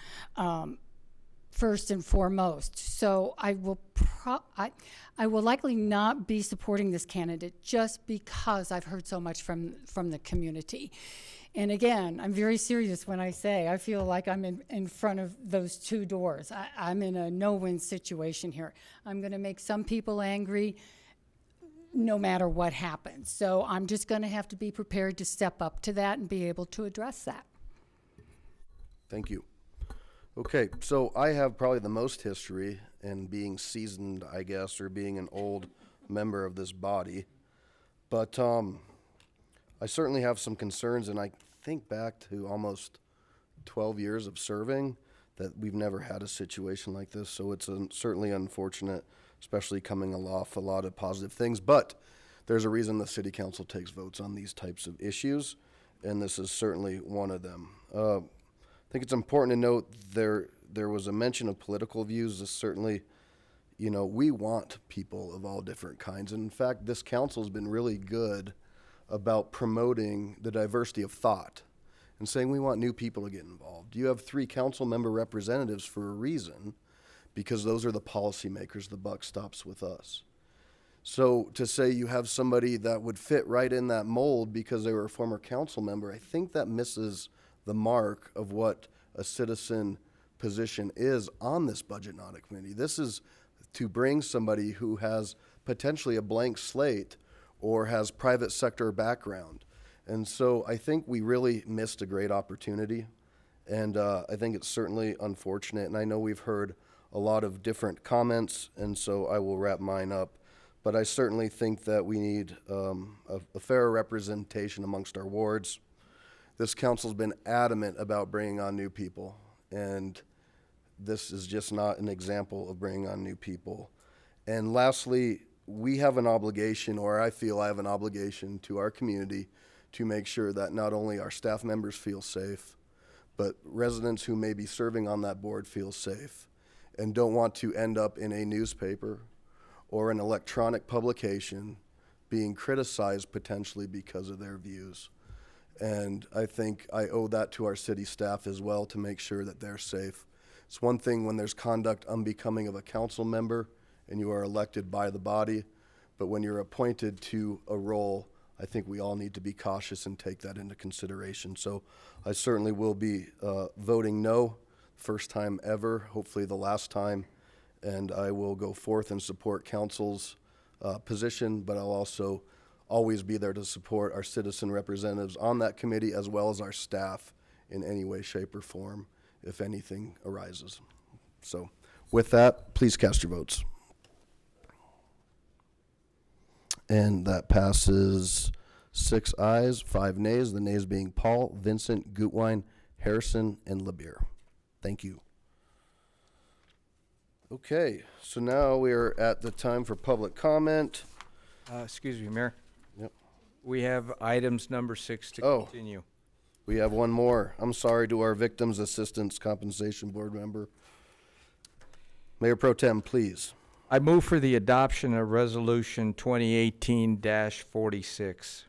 first and foremost. So I will likely not be supporting this candidate just because I've heard so much from the community. And again, I'm very serious when I say I feel like I'm in front of those two doors. I'm in a no-win situation here. I'm going to make some people angry no matter what happens. So I'm just going to have to be prepared to step up to that and be able to address that. Thank you. Okay, so I have probably the most history in being seasoned, I guess, or being an old member of this body. But I certainly have some concerns, and I think back to almost 12 years of serving that we've never had a situation like this. So it's certainly unfortunate, especially coming off a lot of positive things. But there's a reason the city council takes votes on these types of issues, and this is certainly one of them. I think it's important to note there was a mention of political views. This certainly, you know, we want people of all different kinds. And in fact, this council has been really good about promoting the diversity of thought and saying we want new people to get involved. You have 3 council member representatives for a reason, because those are the policymakers. The buck stops with us. So to say you have somebody that would fit right in that mold because they were a former council member, I think that misses the mark of what a citizen position is on this budget and audit committee. This is to bring somebody who has potentially a blank slate or has private sector background. And so I think we really missed a great opportunity. And I think it's certainly unfortunate. And I know we've heard a lot of different comments, and so I will wrap mine up. But I certainly think that we need a fair representation amongst our wards. This council's been adamant about bringing on new people, and this is just not an example of bringing on new people. And lastly, we have an obligation, or I feel I have an obligation to our community to make sure that not only our staff members feel safe, but residents who may be serving on that board feel safe and don't want to end up in a newspaper or an electronic publication being criticized potentially because of their views. And I think I owe that to our city staff as well, to make sure that they're safe. It's one thing when there's conduct unbecoming of a council member and you are elected by the body, but when you're appointed to a role, I think we all need to be cautious and take that into consideration. So I certainly will be voting no, first time ever, hopefully the last time, and I will go forth and support council's position, but I'll also always be there to support our citizen representatives on that committee, as well as our staff in any way, shape, or form if anything arises. So with that, please cast your votes. And that passes 6 ayes, 5 nays, the nays being Paul, Vincent, Gutwein, Harrison, and LeBeer. Thank you. Okay, so now we are at the time for public comment. Excuse me, Mayor. Yep. We have items number 6 to continue. We have one more. I'm sorry to our Victims Assistance Compensation Board member. Mayor Pro Tem, please. I move for the adoption of Resolution 2018-46.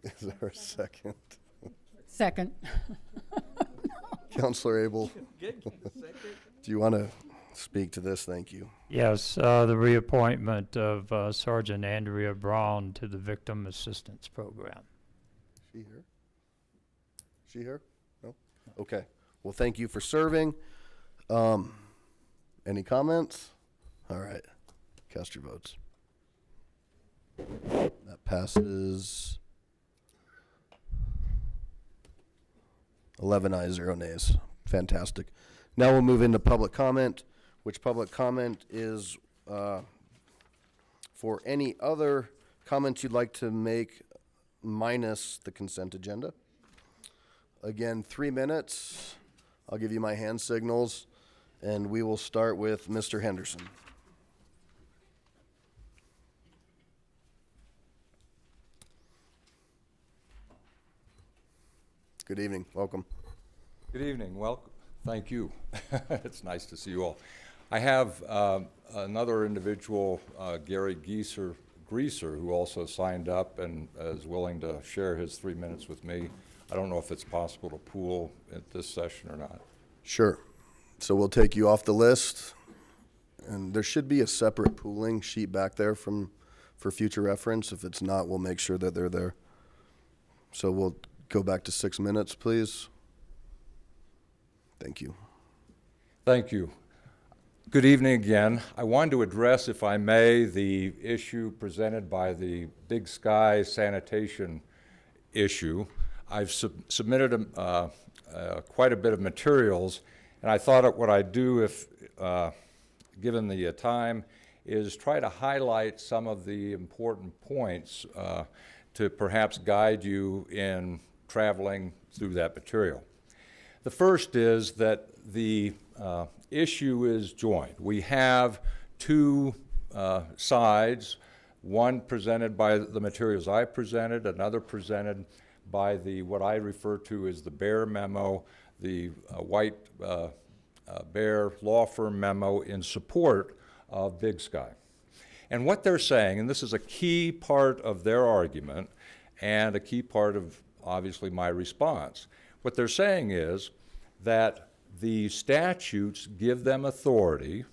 Is there a second? Second. Counselor Abel, do you want to speak to this? Thank you. Yes, the reappointment of Sergeant Andrea Braun to the Victim Assistance Program. She here? She here? No? Okay. Well, thank you for serving. Any comments? All right. Cast your votes. That passes 11 ayes, 0 nays. Fantastic. Now we'll move into public comment, which public comment is for any other comments you'd like to make minus the consent agenda. Again, 3 minutes. I'll give you my hand signals, and we will start with Mr. Henderson. Good evening. Welcome. Good evening. Well, thank you. It's nice to see you all. I have another individual, Gary Greaser, who also signed up and is willing to share his 3 minutes with me. I don't know if it's possible to pool at this session or not. Sure. So we'll take you off the list, and there should be a separate pooling sheet back there for future reference. If it's not, we'll make sure that they're there. So we'll go back to 6 minutes, please. Thank you. Thank you. Good evening again. I wanted to address, if I may, the issue presented by the Big Sky sanitation issue. I've submitted quite a bit of materials, and I thought what I'd do, if given the time, is try to highlight some of the important points to perhaps guide you in traveling through that material. The first is that the issue is joint. We have two sides, one presented by the materials I presented, another presented by what I refer to as the Bear memo, the White Bear law firm memo in support of Big Sky. And what they're saying, and this is a key part of their argument and a key part of, obviously, my response. What they're saying is that the statutes give them authority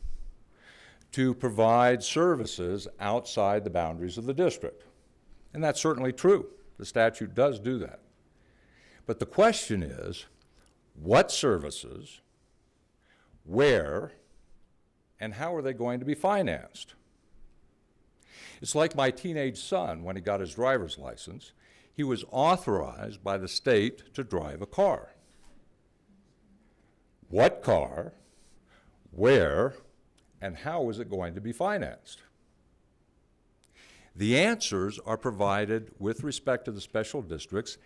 to provide services outside the boundaries of the district. And that's certainly true. The statute does do that. But the question is, what services, where, and how are they going to be financed? It's like my teenage son, when he got his driver's license, he was authorized by the state to drive a car. What car, where, and how is it going to be financed? The answers are provided with respect to the special districts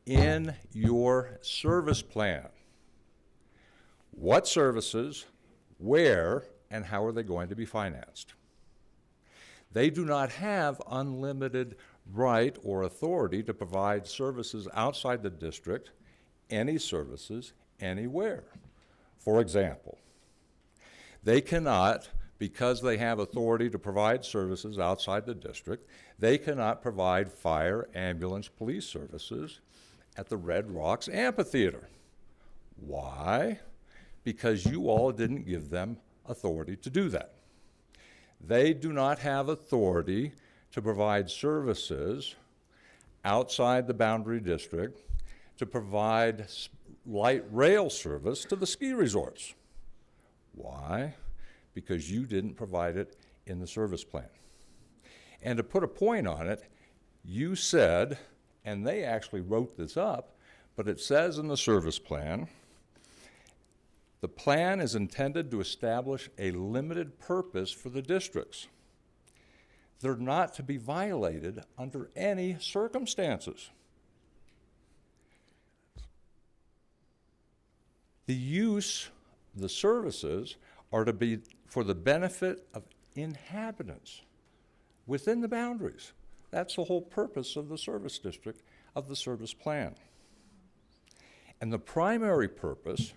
in your service plan. What services, where, and how are they going to be financed? They do not have unlimited right or authority to provide services outside the district, any services, anywhere. For example, they cannot, because they have authority to provide services outside the district, they cannot provide fire, ambulance, police services at the Red Rocks Amphitheater. Why? Because you all didn't give them authority to do that. They do not have authority to provide services outside the boundary district, to provide light rail service to the ski resorts. Why? Because you didn't provide it in the service plan. And to put a point on it, you said, and they actually wrote this up, but it says in the service plan, the plan is intended to establish a limited purpose for the districts. They're not to be violated under any circumstances. The use, the services, are to be for the benefit of inhabitants within the boundaries. That's the whole purpose of the service district, of the service plan. And the primary purpose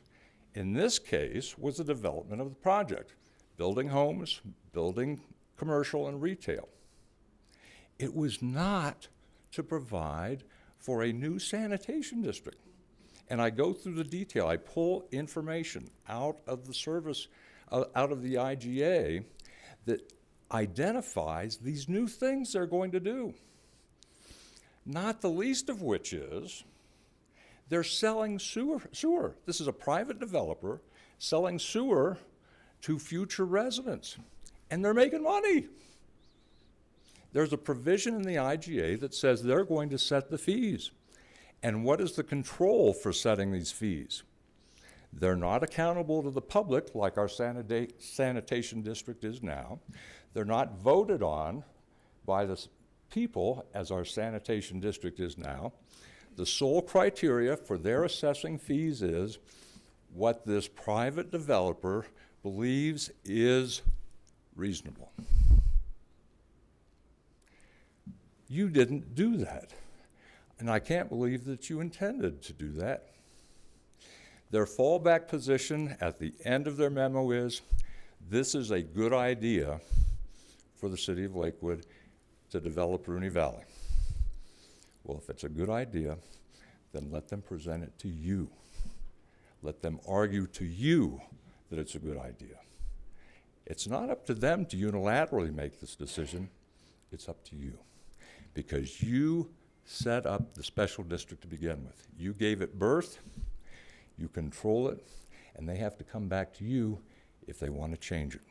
in this case was the development of the project, building homes, building commercial and retail. It was not to provide for a new sanitation district. and I go through the detail. I pull information out of the service, out of the IGA that identifies these new things they're going to do. Not the least of which is they're selling sewer. This is a private developer selling sewer to future residents, and they're making money. There's a provision in the IGA that says they're going to set the fees. And what is the control for setting these fees? They're not accountable to the public like our sanitation district is now. They're not voted on by the people as our sanitation district is now. The sole criteria for their assessing fees is what this private developer believes is reasonable. You didn't do that. And I can't believe that you intended to do that. Their fallback position at the end of their memo is, this is a good idea for the city of Lakewood to develop Rooney Valley. Well, if it's a good idea, then let them present it to you. Let them argue to you that it's a good idea. It's not up to them to unilaterally make this decision. It's up to you. Because you set up the special district to begin with. You gave it birth, you control it, and they have to come back to you if they want to change it.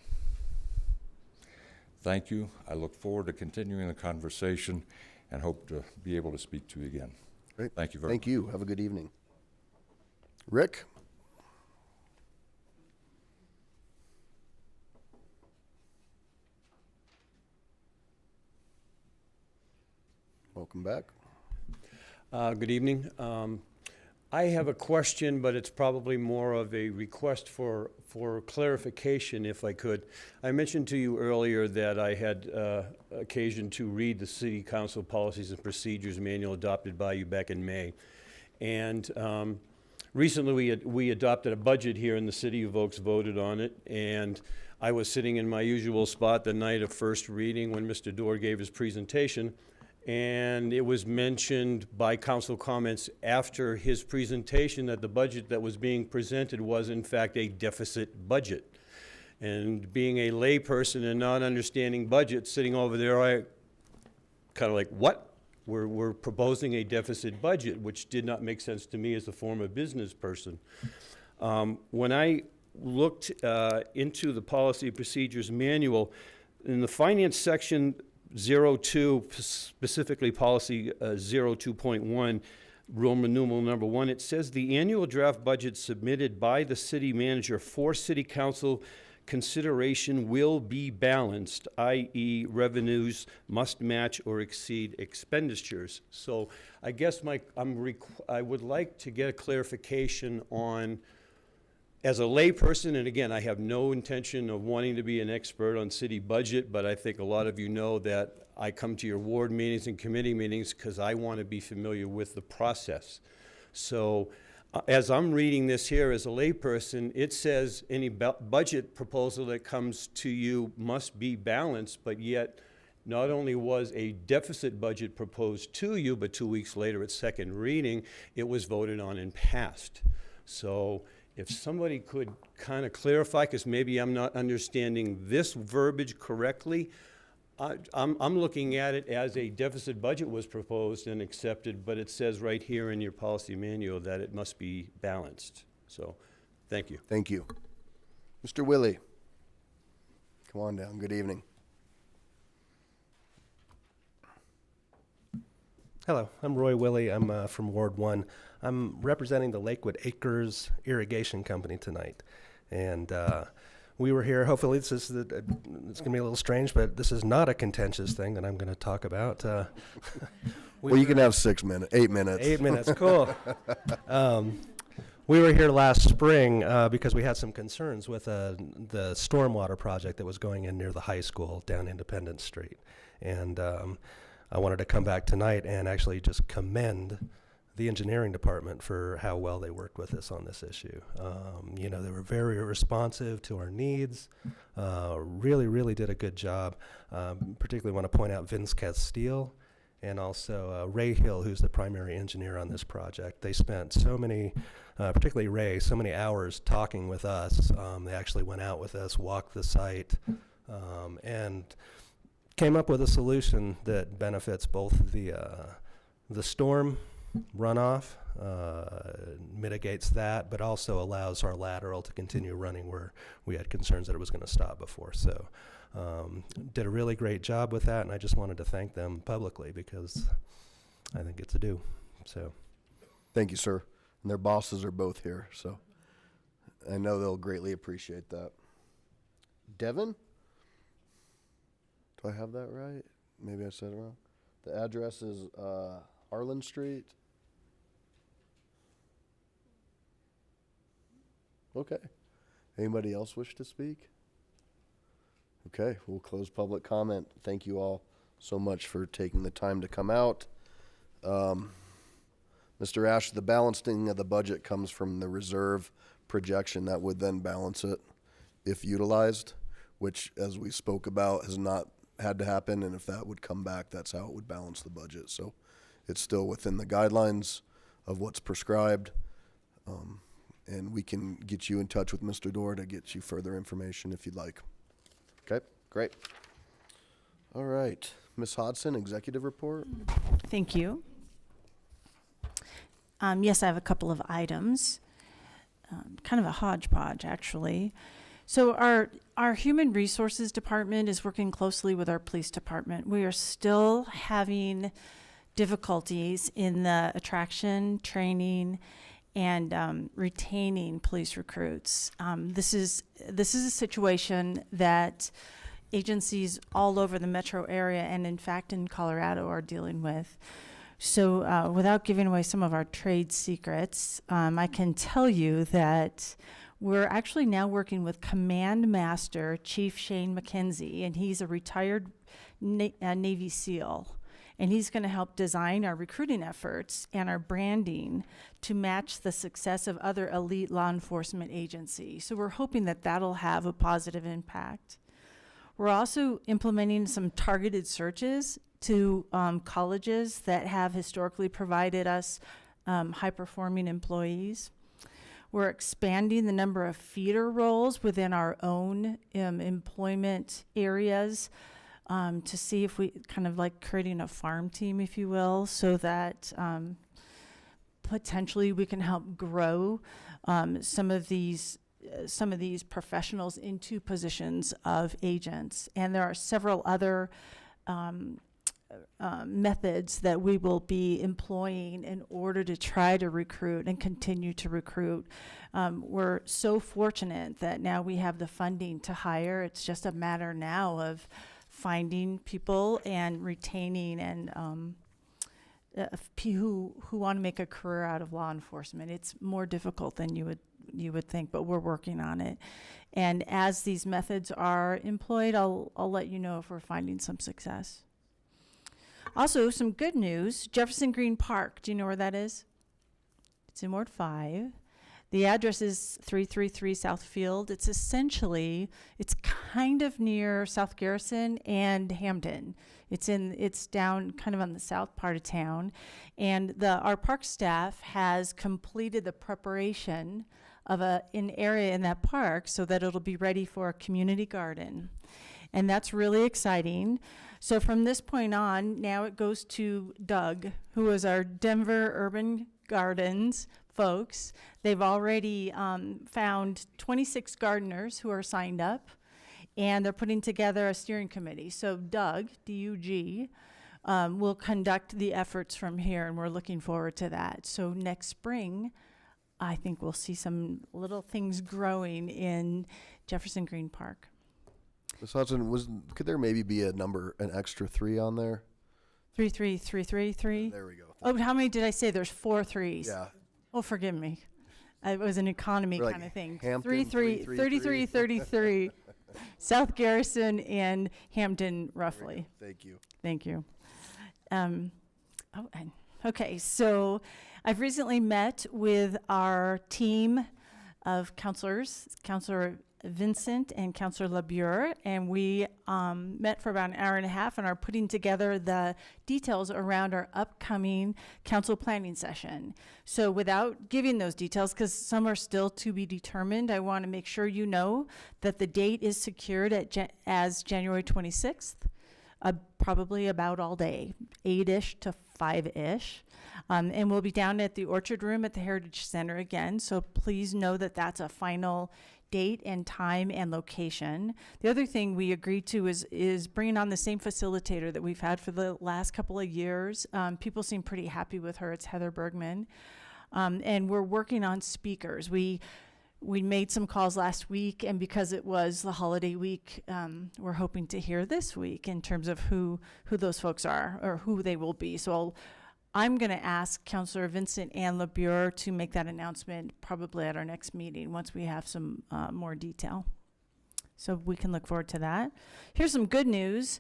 Thank you. I look forward to continuing the conversation and hope to be able to speak to you again. Great. Thank you very much. Thank you. Have a good evening. Rick? Welcome back. Good evening. I have a question, but it's probably more of a request for clarification, if I could. I mentioned to you earlier that I had occasion to read the City Council Policies and Procedures Manual adopted by you back in May. And recently we adopted a budget here in the city. You folks voted on it. And I was sitting in my usual spot the night of first reading when Mr. Dorr gave his presentation. And it was mentioned by council comments after his presentation that the budget that was being presented was in fact a deficit budget. And being a layperson and not understanding budget, sitting over there, I kind of like, what? We're proposing a deficit budget, which did not make sense to me as a former business person. When I looked into the Policy Procedures Manual, in the finance section, 02, specifically policy 02.1, Roman numeral number 1, it says the annual draft budget submitted by the city manager for city council consideration will be balanced, i.e. revenues must match or exceed expenditures. So I guess I would like to get a clarification on, as a layperson, and again, I have no intention of wanting to be an expert on city budget, but I think a lot of you know that I come to your ward meetings and committee meetings because I want to be familiar with the process. So as I'm reading this here as a layperson, it says any budget proposal that comes to you must be balanced, but yet not only was a deficit budget proposed to you, but 2 weeks later at second reading, it was voted on and passed. So if somebody could kind of clarify, because maybe I'm not understanding this verbiage correctly, I'm looking at it as a deficit budget was proposed and accepted, but it says right here in your policy manual that it must be balanced. So, thank you. Thank you. Mr. Willie, come on down. Good evening. Hello, I'm Roy Willie. I'm from Ward 1. I'm representing the Lakewood Acres Irrigation Company tonight. And we were here, hopefully it's going to be a little strange, but this is not a contentious thing that I'm going to talk about. Well, you can have 8 minutes. 8 minutes, cool. We were here last spring because we had some concerns with the stormwater project that was going in near the high school down Independence Street. And I wanted to come back tonight and actually just commend the engineering department for how well they worked with us on this issue. You know, they were very responsive to our needs, really did a good job. Particularly want to point out Vince Castile and also Ray Hill, who's the primary engineer on this project. They spent so many, particularly Ray, so many hours talking with us. They actually went out with us, walked the site, and came up with a solution that benefits both the storm runoff, mitigates that, but also allows our lateral to continue running where we had concerns that it was going to stop before. So did a really great job with that, and I just wanted to thank them publicly because I think it's a due. So Thank you, sir. And their bosses are both here, so I know they'll greatly appreciate that. Devin? Do I have that right? Maybe I said it wrong. The address is Harlan Street. Okay. Anybody else wish to speak? Okay, we'll close public comment. Thank you all so much for taking the time to come out. Mr. Ash, the balancing of the budget comes from the reserve projection that would then balance it if utilized, which, as we spoke about, has not had to happen, and if that would come back, that's how it would balance the budget. So it's still within the guidelines of what's prescribed, and we can get you in touch with Mr. Dorr to get you further information if you'd like. Okay, great. All right, Ms. Hodson, executive report. Thank you. Yes, I have a couple of items, kind of a hodgepodge, actually. So our human resources department is working closely with our police department. We are still having difficulties in the attraction, training, and retaining police recruits. This is a situation that agencies all over the metro area and in fact in Colorado are dealing with. So without giving away some of our trade secrets, I can tell you that we're actually now working with Command Master Chief Shane McKenzie, and he's a retired Navy SEAL. And he's going to help design our recruiting efforts and our branding to match the success of other elite law enforcement agencies. So we're hoping that that'll have a positive impact. We're also implementing some targeted searches to colleges that have historically provided us high-performing employees. We're expanding the number of feeder roles within our own employment areas to see if we kind of like creating a farm team, if you will, so that potentially we can help grow some of these professionals into positions of agents. And there are several other methods that we will be employing in order to try to recruit and continue to recruit. We're so fortunate that now we have the funding to hire. It's just a matter now of finding people and retaining and who want to make a career out of law enforcement. It's more difficult than you would think, but we're working on it. And as these methods are employed, I'll let you know if we're finding some success. Also, some good news, Jefferson Green Park, do you know where that is? It's in Ward 5. The address is 333 Southfield. It's kind of near South Garrison and Hampton. It's down kind of on the south part of town. And our park staff has completed the preparation of an area in that park so that it'll be ready for a community garden. And that's really exciting. So from this point on, now it goes to Doug, who is our Denver Urban Gardens folks. They've already found 26 gardeners who are signed up, and they're putting together a steering committee. So Doug, D-U-G, will conduct the efforts from here, and we're looking forward to that. So next spring, I think we'll see some little things growing in Jefferson Green Park. Ms. Hudson, could there maybe be an extra 3 on there? 33333. There we go. Oh, how many did I say? There's 4 3s. Yeah. Oh, forgive me. It was an economy We're kind of thing. Hampton, 3333. South Garrison and Hampton, roughly. Thank you. Thank you. Okay, so I've recently met with our team of counselors, Counselor Vincent and Councillor LeBure, and we met for about an hour and a half and are putting together the details around our upcoming council planning session. So without giving those details, because some are still to be determined, I want to make sure you know that the date is secured as January 26th, probably about all day, 8-ish to 5-ish. And we'll be down at the Orchard Room at the Heritage Center again, so please know that that's a final date and time and location. The other thing we agreed to is bringing on the same facilitator that we've had for the last couple of years. People seem pretty happy with her. It's Heather Bergman. And we're working on speakers. We made some calls last week, and because it was the holiday week, we're hoping to hear this week in terms of who those folks are or who they will be. So I'm going to ask Councillor Vincent and LeBure to make that announcement probably at our next meeting once we have some more detail. So we can look forward to that. Here's some good news.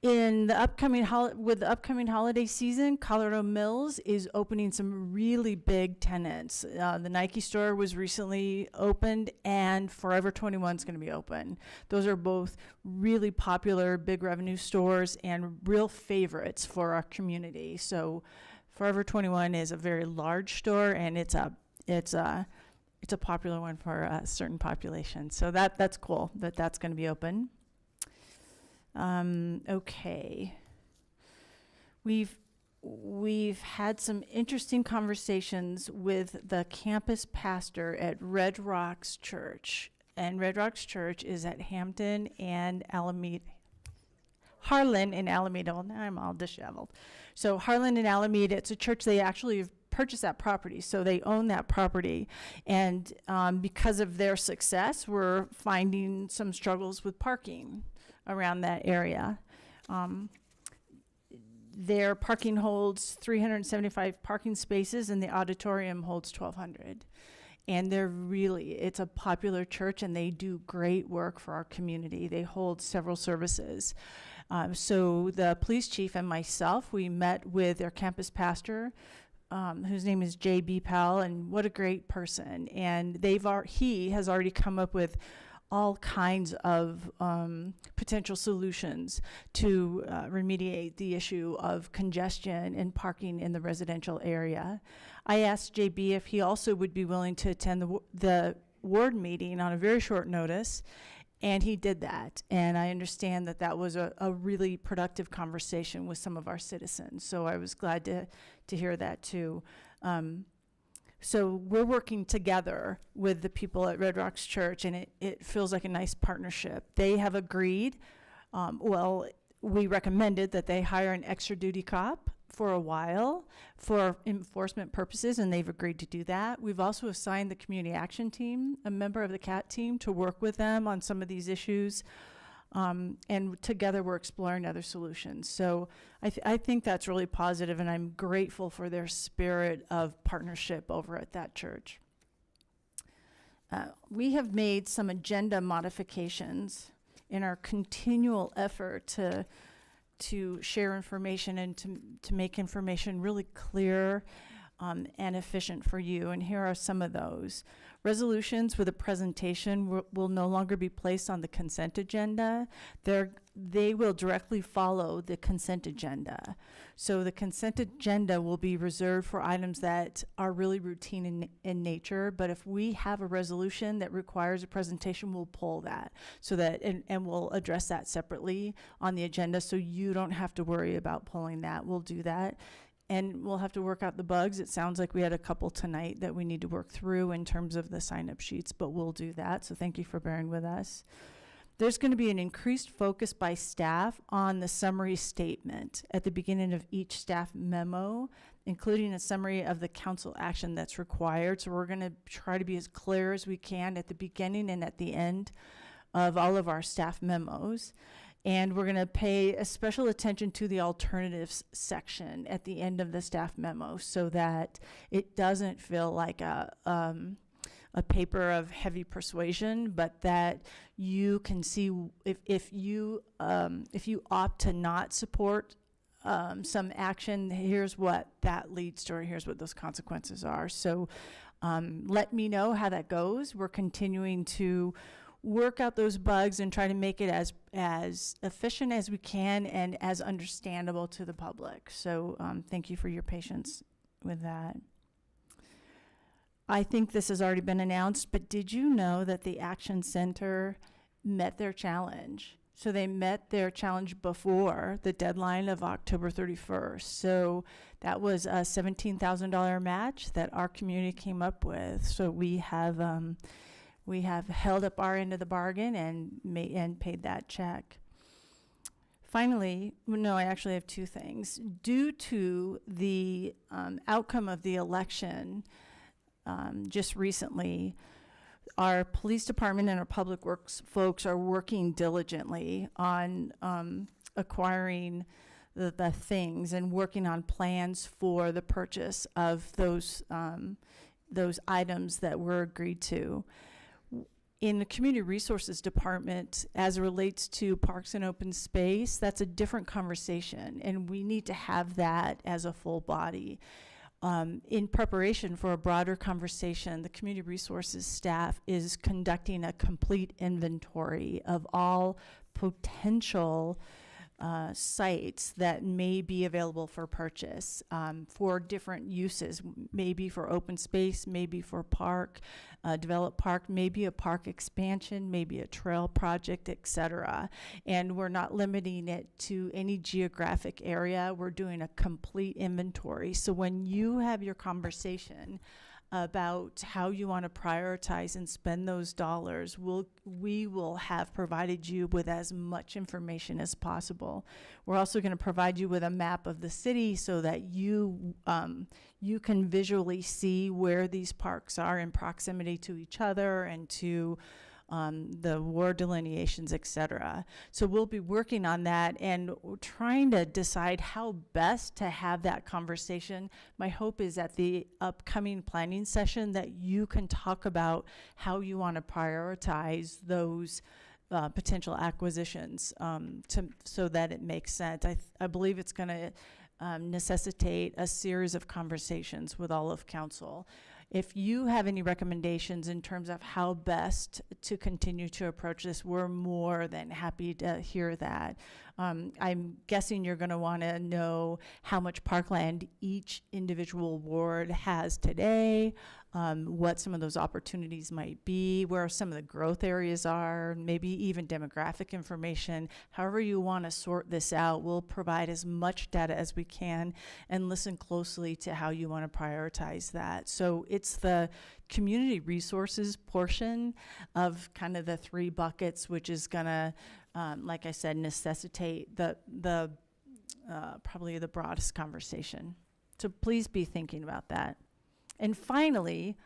In the upcoming holiday season, Colorado Mills is opening some really big tenants. The Nike store was recently opened, and Forever 21 is going to be open. Those are both really popular big revenue stores and real favorites for our community. So Forever 21 is a very large store, and it's a popular one for a certain population. So that's cool that that's going to be open. Okay. We've had some interesting conversations with the campus pastor at Red Rocks Church. And Red Rocks Church is at Hampton and Alameda. Harlan and Alameda. Well, now I'm all disheveled. So Harlan and Alameda, it's a church. They actually have purchased that property, so they own that property. And because of their success, we're finding some struggles with parking around that area. Their parking holds 375 parking spaces, and the auditorium holds 1,200. And it's a popular church, and they do great work for our community. They hold several services. So the police chief and myself, we met with their campus pastor, whose name is J.B. Powell, and what a great person. And he has already come up with all kinds of potential solutions to remediate the issue of congestion and parking in the residential area. I asked JB if he also would be willing to attend the ward meeting on a very short notice, and he did that. And I understand that was a really productive conversation with some of our citizens, so I was glad to hear that too. So we're working together with the people at Red Rocks Church, and it feels like a nice partnership. They have agreed, we recommended that they hire an extra duty cop for a while for enforcement purposes, and they've agreed to do that. We've also assigned the community action team, a member of the CAT team, to work with them on some of these issues. And together we're exploring other solutions. So I think that's really positive, and I'm grateful for their spirit of partnership over at that church. We have made some agenda modifications in our continual effort to share information and to make information really clear and efficient for you. And here are some of those. Resolutions with a presentation will no longer be placed on the consent agenda. They will directly follow the consent agenda. So the consent agenda will be reserved for items that are really routine in nature, but if we have a resolution that requires a presentation, we'll pull that so that, and we'll address that separately on the agenda, so you don't have to worry about pulling that. We'll do that. And we'll have to work out the bugs. It sounds like we had a couple tonight that we need to work through in terms of the sign-up sheets, but we'll do that. So thank you for bearing with us. There's going to be an increased focus by staff on the summary statement at the beginning of each staff memo, including a summary of the council action that's required. So we're going to try to be as clear as we can at the beginning and at the end of all of our staff memos. And we're going to pay a special attention to the alternatives section at the end of the staff memo so that it doesn't feel like a paper of heavy persuasion, but that you can see if you opt to not support some action, here's what that leads to, or here's what those consequences are. So let me know how that goes. We're continuing to work out those bugs and try to make it as efficient as we can and as understandable to the public. So thank you for your patience with that. I think this has already been announced, but did you know that the Action Center met their challenge? So they met their challenge before the deadline of October 31st. So that was a $17,000 match that our community came up with. So we have held up our end of the bargain and paid that check. Finally, no, I actually have two things. Due to the outcome of the election just recently, our police department and our public works folks are working diligently on acquiring the things and working on plans for the purchase of those items that were agreed to. In the Community Resources Department, as it relates to parks and open space, that's a different conversation, and we need to have that as a full body. In preparation for a broader conversation, the Community Resources staff is conducting a complete inventory of all potential sites that may be available for purchase for different uses, maybe for open space, maybe for park, developed park, maybe a park expansion, maybe a trail project, etc. And we're not limiting it to any geographic area. We're doing a complete inventory. So when you have your conversation about how you want to prioritize and spend those dollars, we will have provided you with as much information as possible. We're also going to provide you with a map of the city so that you can visually see where these parks are in proximity to each other and to the ward delineations, etc. So we'll be working on that and we're trying to decide how best to have that conversation. My hope is at the upcoming planning session that you can talk about how you want to prioritize those potential acquisitions so that it makes sense. I believe it's going to necessitate a series of conversations with all of council. If you have any recommendations in terms of how best to continue to approach this, we're more than happy to hear that. I'm guessing you're going to want to know how much parkland each individual ward has today, what some of those opportunities might be, where some of the growth areas are, maybe even demographic information. However you want to sort this out, we'll provide as much data as we can and listen closely to how you want to prioritize that. So it's the community resources portion of kind of the three buckets, which is going to, like I said, necessitate the probably the broadest conversation. So please be thinking about that. And finally,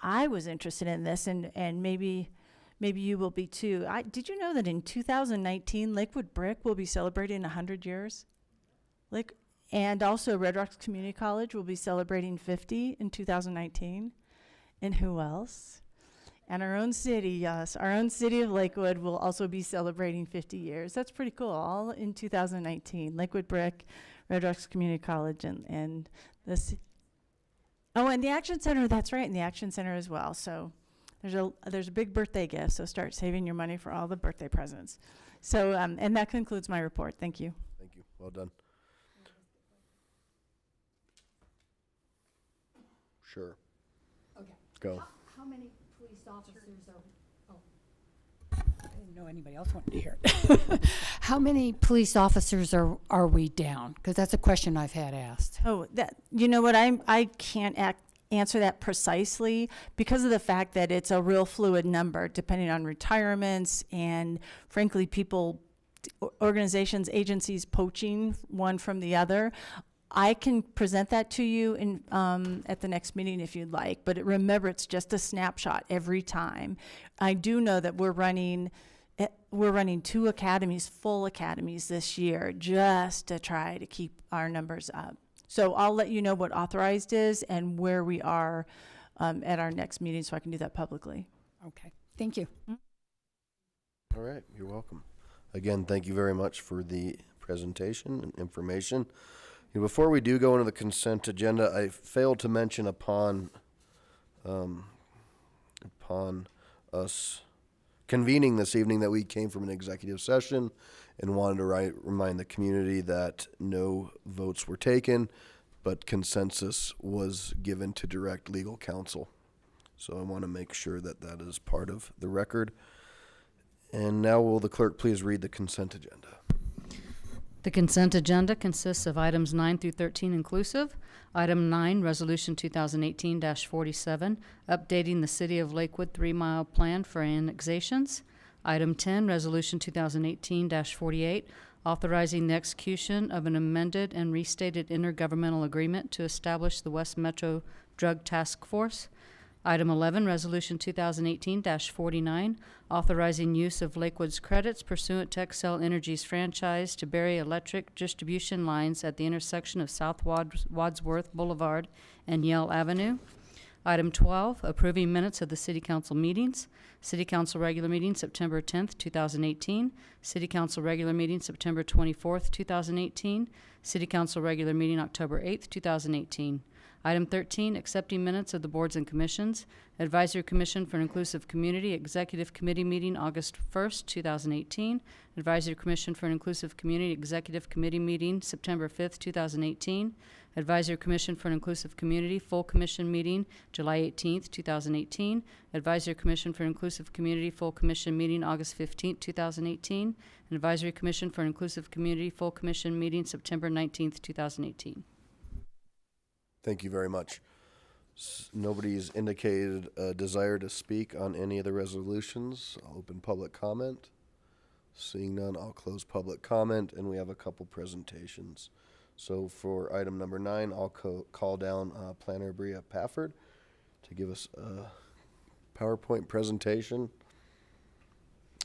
I was interested in this, and maybe you will be too. Did you know that in 2019, Lakewood Brick will be celebrating 100 years? And also Red Rocks Community College will be celebrating 50 in 2019. And who else? And our own city, yes, our own city of Lakewood will also be celebrating 50 years. That's pretty cool, all in 2019. Lakewood Brick, Red Rocks Community College, and this. Oh, and the Action Center, that's right, and the Action Center as well. So there's a big birthday gift, so start saving your money for all the birthday presents. So, and that concludes my report. Thank you. Thank you. Well done. Sure. Okay. Go. How many police officers I didn't know anybody else wanted to hear it. How many police officers are we down? Because that's a question I've had asked. Oh, you know what? I can't answer that precisely because of the fact that it's a real fluid number depending on retirements and, frankly, people, organizations, agencies poaching one from the other. I can present that to you at the next meeting if you'd like, but remember, it's just a snapshot every time. I do know that we're running 2 academies, full academies this year, just to try to keep our numbers up. So I'll let you know what authorized is and where we are at our next meeting, so I can do that publicly. Okay, thank you. All right, you're welcome. Again, thank you very much for the presentation and information. Before we do go into the consent agenda, I failed to mention upon us convening this evening that we came from an executive session and wanted to remind the community that no votes were taken, but consensus was given to direct legal counsel. So I want to make sure that that is part of the record. And now will the clerk please read the consent agenda? The consent agenda consists of items 9 through 13 inclusive. Item 9, Resolution 2018-47, updating the City of Lakewood 3-mile plan for annexations. Item 10, Resolution 2018-48, authorizing the execution of an amended and restated intergovernmental agreement to establish the West Metro Drug Task Force. Item 11, Resolution 2018-49, authorizing use of Lakewood's credits pursuant to Xcel Energy's franchise to bury electric distribution lines at the intersection of South Wadsworth Boulevard and Yale Avenue. Item 12, approving minutes of the City Council meetings. City Council regular meeting September 10th, 2018. City Council regular meeting September 24th, 2018. City Council regular meeting October 8th, 2018. Item 13, accepting minutes of the boards and commissions. Advisory Commission for an Inclusive Community Executive Committee meeting August 1st, 2018. Advisory Commission for an Inclusive Community Executive Committee meeting September 5th, 2018. Advisory Commission for an Inclusive Community Full Commission meeting July 18th, 2018. Advisory Commission for an Inclusive Community Full Commission meeting August 15th, 2018. And Advisory Commission for an Inclusive Community Full Commission meeting September 19th, 2018. Thank you very much. Nobody's indicated a desire to speak on any of the resolutions. I'll open public comment. Seeing none, I'll close public comment, and we have a couple presentations. So for item number 9, I'll call down Planner Bria Pafford to give us a PowerPoint presentation.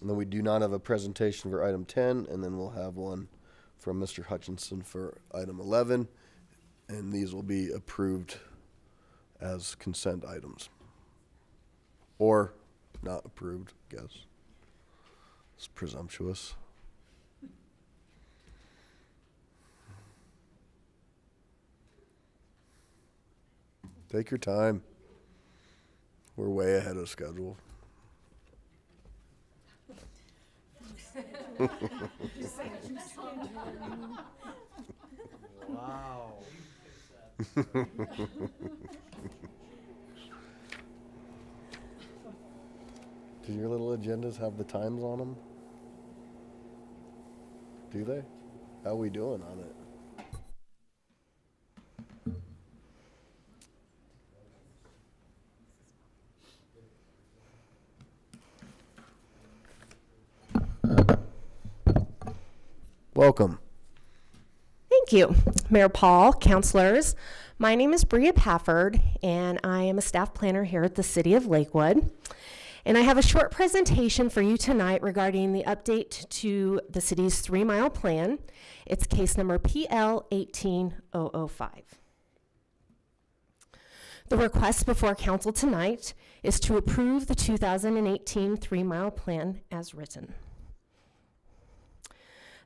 And then we do not have a presentation for item 10, and then we'll have one from Mr. Hutchinson for item 11. And these will be approved as consent items. Or not approved, I guess. It's presumptuous. Take your time. We're way ahead of schedule. Wow. Do your little agendas have the times on them? Do they? How we doing on it? Welcome. Thank you, Mayor Paul, councilors. My name is Bria Pafford, and I am a staff planner here at the City of Lakewood. And I have a short presentation for you tonight regarding the update to the city's 3-mile plan. It's case number PL 18005. The request before council tonight is to approve the 2018 3-mile plan as written.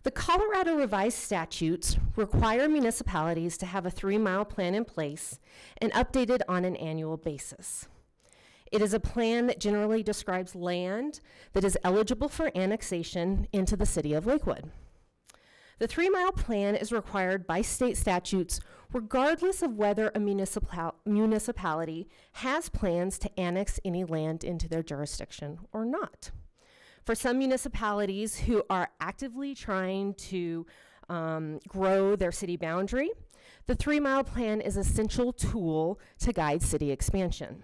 The Colorado revised statutes require municipalities to have a 3-mile plan in place and updated on an annual basis. It is a plan that generally describes land that is eligible for annexation into the City of Lakewood. The 3-mile plan is required by state statutes regardless of whether a municipality has plans to annex any land into their jurisdiction or not. For some municipalities who are actively trying to grow their city boundary, the 3-mile plan is an essential tool to guide city expansion.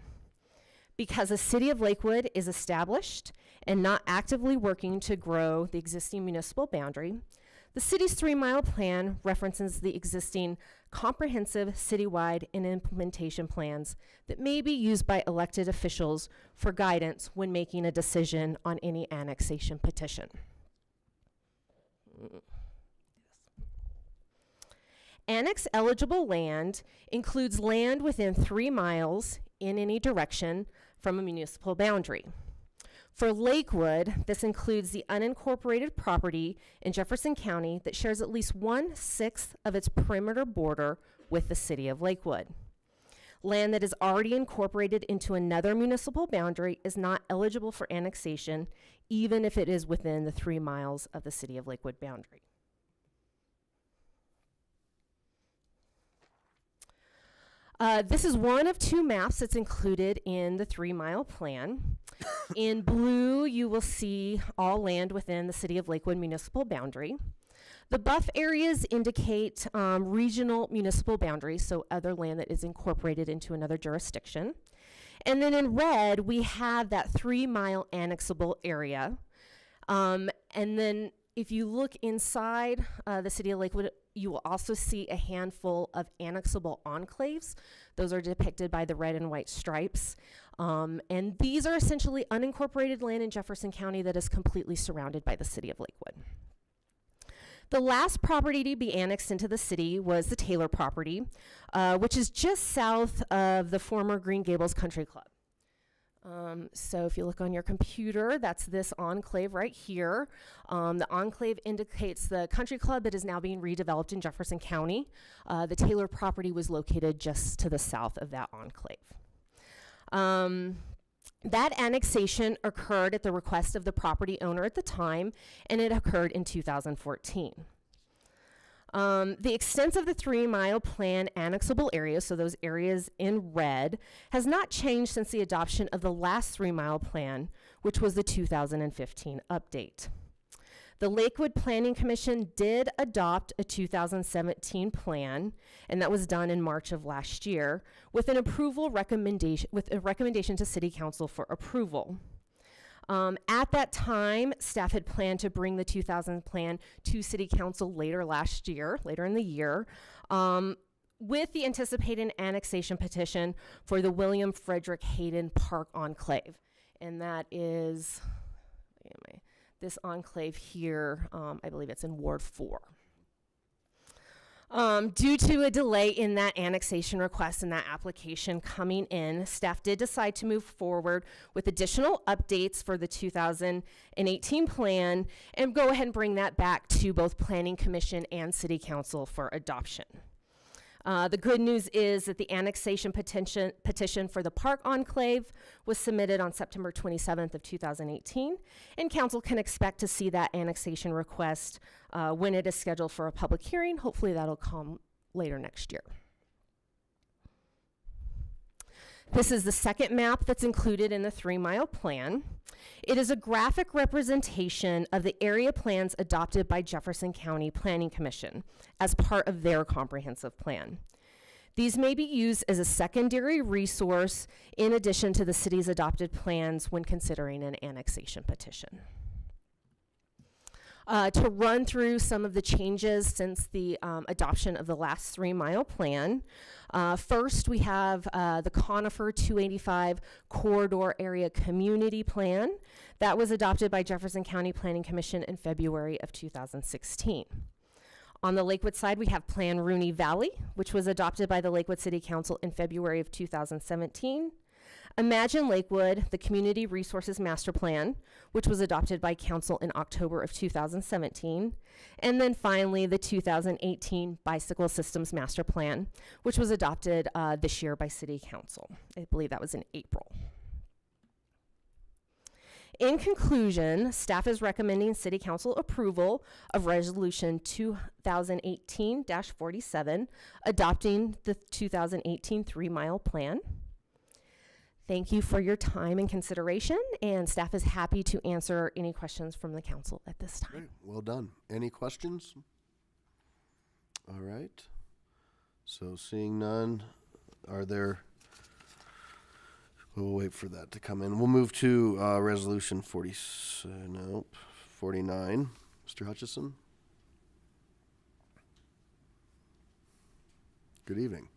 Because the City of Lakewood is established and not actively working to grow the existing municipal boundary, the city's 3-mile plan references the existing comprehensive citywide and implementation plans that may be used by elected officials for guidance when making a decision on any annexation petition. Annex eligible land includes land within 3 miles in any direction from a municipal boundary. For Lakewood, this includes the unincorporated property in Jefferson County that shares at least 1/6 of its perimeter border with the City of Lakewood. Land that is already incorporated into another municipal boundary is not eligible for annexation, even if it is within the 3 miles of the City of Lakewood boundary. This is one of 2 maps that's included in the 3-mile plan. In blue, you will see all land within the City of Lakewood municipal boundary. The buff areas indicate regional municipal boundaries, so other land that is incorporated into another jurisdiction. And then in red, we have that 3-mile annexable area. And then if you look inside the City of Lakewood, you will also see a handful of annexable enclaves. Those are depicted by the red and white stripes. And these are essentially unincorporated land in Jefferson County that is completely surrounded by the City of Lakewood. The last property to be annexed into the city was the Taylor property, which is just south of the former Green Gables Country Club. So if you look on your computer, that's this enclave right here. The enclave indicates the country club that is now being redeveloped in Jefferson County. The Taylor property was located just to the south of that enclave. That annexation occurred at the request of the property owner at the time, and it occurred in 2014. The extent of the 3-mile plan annexable areas, so those areas in red, has not changed since the adoption of the last 3-mile plan, which was the 2015 update. The Lakewood Planning Commission did adopt a 2017 plan, and that was done in March of last year, with an approval recommendation, with a recommendation to City Council for approval. At that time, staff had planned to bring the 2000 plan to City Council later in the year, with the anticipated annexation petition for the William Frederick Hayden Park Enclave. And that is, this enclave here, I believe it's in Ward 4. Due to a delay in that annexation request and that application coming in, staff did decide to move forward with additional updates for the 2018 plan and go ahead and bring that back to both Planning Commission and City Council for adoption. The good news is that the annexation petition for the Park Enclave was submitted on September 27th of 2018, and Council can expect to see that annexation request when it is scheduled for a public hearing. Hopefully that'll come later next year. This is the second map that's included in the 3-mile plan. It is a graphic representation of the area plans adopted by Jefferson County Planning Commission as part of their comprehensive plan. These may be used as a secondary resource in addition to the city's adopted plans when considering an annexation petition. To run through some of the changes since the adoption of the last 3-mile plan. First, we have the Conifer 285 Corridor Area Community Plan. That was adopted by Jefferson County Planning Commission in February of 2016. On the Lakewood side, we have Plan Rooney Valley, which was adopted by the Lakewood City Council in February of 2017. Imagine Lakewood, the Community Resources Master Plan, which was adopted by Council in October of 2017. And then finally, the 2018 Bicycle Systems Master Plan, which was adopted this year by City Council. I believe that was in April. In conclusion, staff is recommending City Council approval of Resolution 2018-47, adopting the 2018 3-mile plan. Thank you for your time and consideration, and staff is happy to answer any questions from the council at this time. Great. Well done. Any questions? All right. So seeing none, are there, we'll wait for that to come in. We'll move to resolution 49. Mr. Hutchison. Good evening.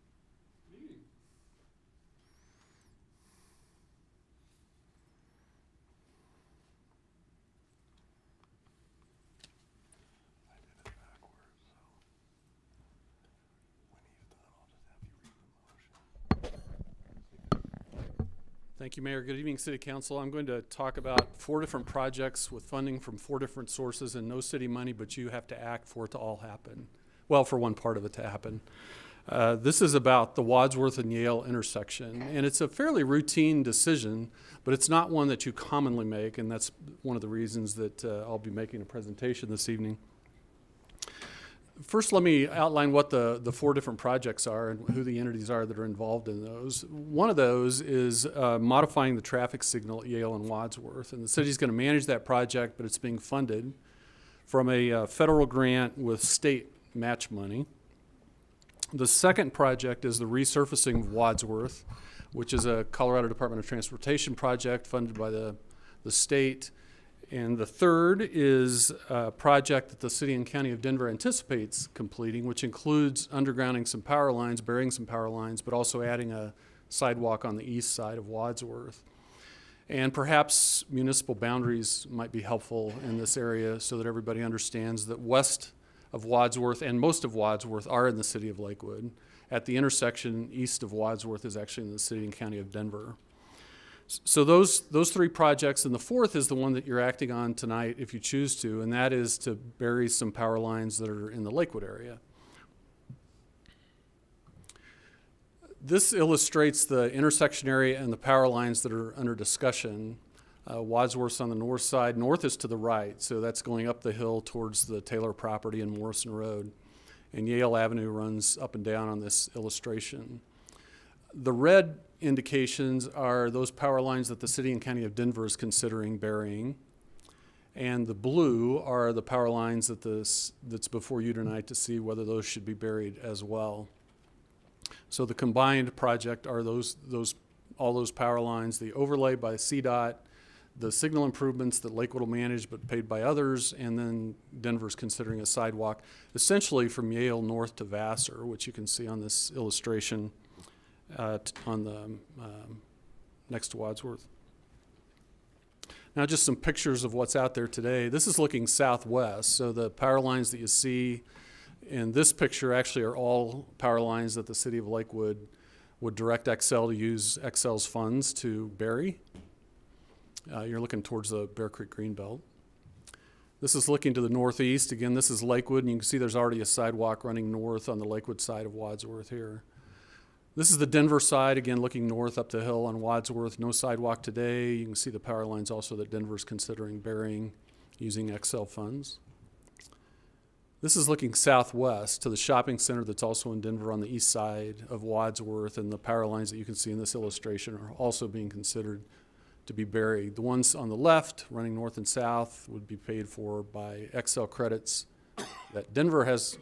Thank you, Mayor. Good evening, City Council. I'm going to talk about 4 different projects with funding from 4 different sources and no city money, but you have to act for it to all happen. Well, for one part of it to happen. This is about the Wadsworth and Yale intersection, and it's a fairly routine decision, but it's not one that you commonly make, and that's one of the reasons that I'll be making a presentation this evening. First, let me outline what the 4 different projects are and who the entities are that are involved in those. One of those is modifying the traffic signal at Yale and Wadsworth, and the city's going to manage that project, but it's being funded from a federal grant with state match money. The second project is the resurfacing of Wadsworth, which is a Colorado Department of Transportation project funded by the state. And the third is a project that the city and county of Denver anticipates completing, which includes undergrounding some power lines, burying some power lines, but also adding a sidewalk on the east side of Wadsworth. And perhaps municipal boundaries might be helpful in this area so that everybody understands that west of Wadsworth and most of Wadsworth are in the city of Lakewood. At the intersection east of Wadsworth is actually in the city and county of Denver. So those 3 projects, and the fourth is the one that you're acting on tonight if you choose to, and that is to bury some power lines that are in the Lakewood area. This illustrates the intersection area and the power lines that are under discussion. Wadsworth's on the north side. North is to the right, so that's going up the hill towards the Taylor property and Morrison Road. And Yale Avenue runs up and down on this illustration. The red indications are those power lines that the city and county of Denver is considering burying. And the blue are the power lines that's before you tonight to see whether those should be buried as well. So the combined project are all those power lines, the overlay by CDOT, the signal improvements that Lakewood will manage but paid by others, and then Denver's considering a sidewalk essentially from Yale north to Vassar, which you can see on this illustration on the next to Wadsworth. Now just some pictures of what's out there today. This is looking southwest, so the power lines that you see in this picture actually are all power lines that the city of Lakewood would direct Xcel to use Xcel's funds to bury. You're looking towards the Bear Creek Greenbelt. This is looking to the northeast. Again, this is Lakewood, and you can see there's already a sidewalk running north on the Lakewood side of Wadsworth here. This is the Denver side, again, looking north up the hill on Wadsworth. No sidewalk today. You can see the power lines also that Denver's considering burying using Xcel funds. This is looking southwest to the shopping center that's also in Denver on the east side of Wadsworth, and the power lines that you can see in this illustration are also being considered to be buried. The ones on the left, running north and south, would be paid for by Xcel credits that Denver has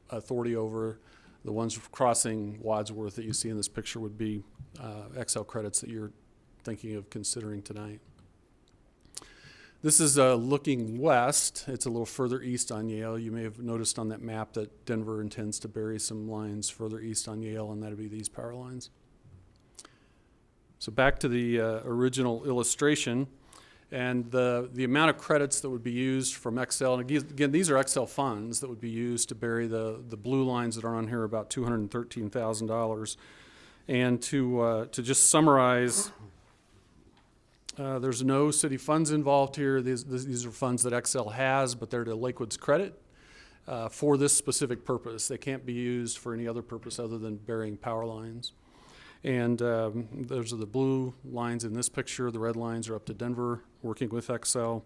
authority over. The ones crossing Wadsworth that you see in this picture would be Xcel credits that you're thinking of considering tonight. This is looking west. It's a little further east on Yale. You may have noticed on that map that Denver intends to bury some lines further east on Yale, and that would be these power lines. So back to the original illustration, and the amount of credits that would be used from Xcel. And again, these are Xcel funds that would be used to bury the blue lines that are on here, about $213,000. And to just summarize, there's no city funds involved here. These are funds that Xcel has, but they're to Lakewood's credit for this specific purpose. They can't be used for any other purpose other than burying power lines. And those are the blue lines in this picture. The red lines are up to Denver, working with Xcel.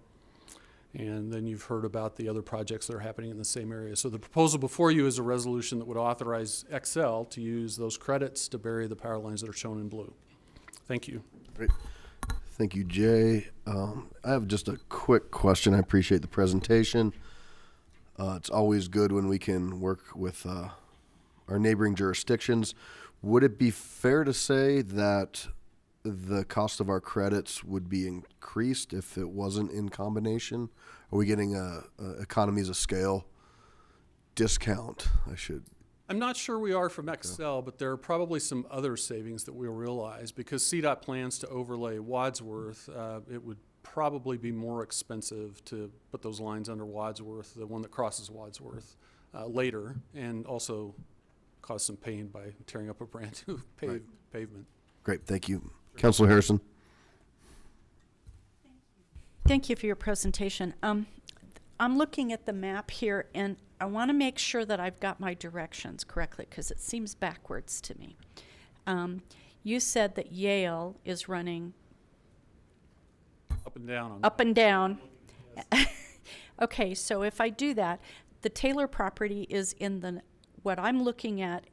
And then you've heard about the other projects that are happening in the same area. So the proposal before you is a resolution that would authorize Xcel to use those credits to bury the power lines that are shown in blue. Thank you. Great. Thank you, Jay. I have just a quick question. I appreciate the presentation. It's always good when we can work with our neighboring jurisdictions. Would it be fair to say that the cost of our credits would be increased if it wasn't in combination? Are we getting a economies of scale discount? I'm not sure we are from Xcel, but there are probably some other savings that we'll realize because CDOT plans to overlay Wadsworth. It would probably be more expensive to put those lines under Wadsworth, the one that crosses Wadsworth, later, and also cause some pain by tearing up a brand new pavement. Great, thank you. Councilor Harrison. Thank you for your presentation. I'm looking at the map here, and I want to make sure that I've got my directions correctly, because it seems backwards to me. You said that Yale is running Up and down on up and down. Okay, so if I do that, the Taylor property is in the, what I'm looking at,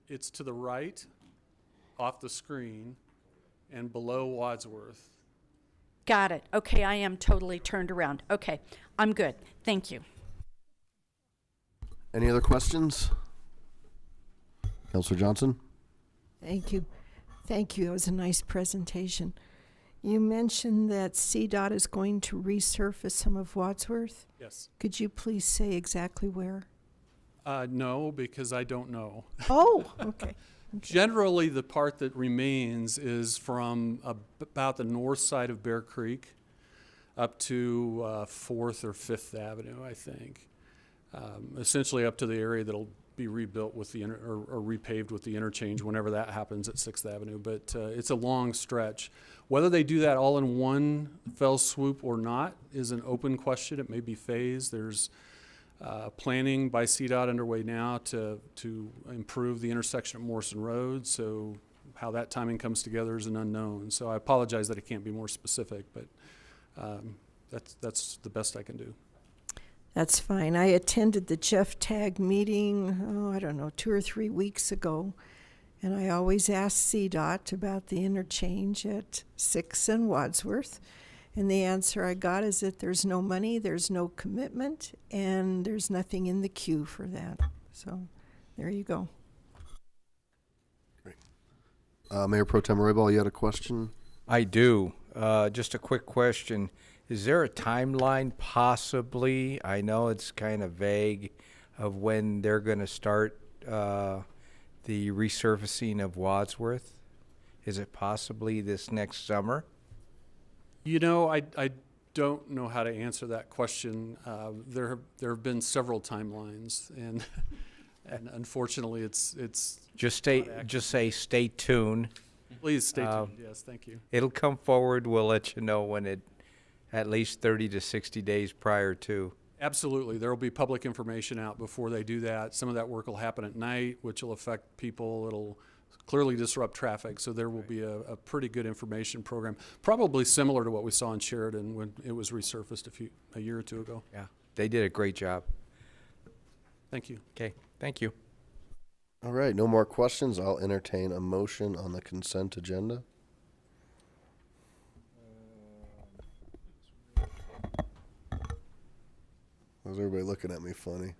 It's to the right, off the screen, and below Wadsworth. got it. Okay, I am totally turned around. Okay, I'm good. Thank you. Any other questions? Councilor Johnson? Thank you. Thank you. It was a nice presentation. You mentioned that CDOT is going to resurface some of Wadsworth. Yes. Could you please say exactly where? No, because I don't know. Oh, okay. Generally, the part that remains is from about the north side of Bear Creek up to 4th or 5th Avenue, I think. Essentially up to the area that'll be rebuilt with the or repaved with the interchange whenever that happens at 6th Avenue. But it's a long stretch. Whether they do that all in one fell swoop or not is an open question. It may be phased. There's planning by CDOT underway now to improve the intersection at Morrison Road. So how that timing comes together is an unknown. So I apologize that I can't be more specific, but that's the best I can do. That's fine. I attended the Jeff Tag meeting, I don't know, 2 or 3 weeks ago. And I always ask CDOT about the interchange at 6th and Wadsworth. And the answer I got is that there's no money, there's no commitment, and there's nothing in the queue for that. So there you go. Great. Mayor Pro Tem Roybal, you had a question? I do. Just a quick question. Is there a timeline possibly, I know it's kind of vague, of when they're going to start the resurfacing of Wadsworth? Is it possibly this next summer? You know, I don't know how to answer that question. There have been several timelines, and unfortunately, it's just say stay tuned. Please stay tuned. Yes, thank you. It'll come forward. We'll let you know when it, at least 30 to 60 days prior to. Absolutely, there will be public information out before they do that. Some of that work will happen at night, which will affect people. It'll clearly disrupt traffic, so there will be a pretty good information program, probably similar to what we saw in Sheridan when it was resurfaced a year or two ago. Yeah, they did a great job. Thank you. Okay, thank you. All right, no more questions. I'll entertain a motion on the consent agenda. Why is everybody looking at me funny?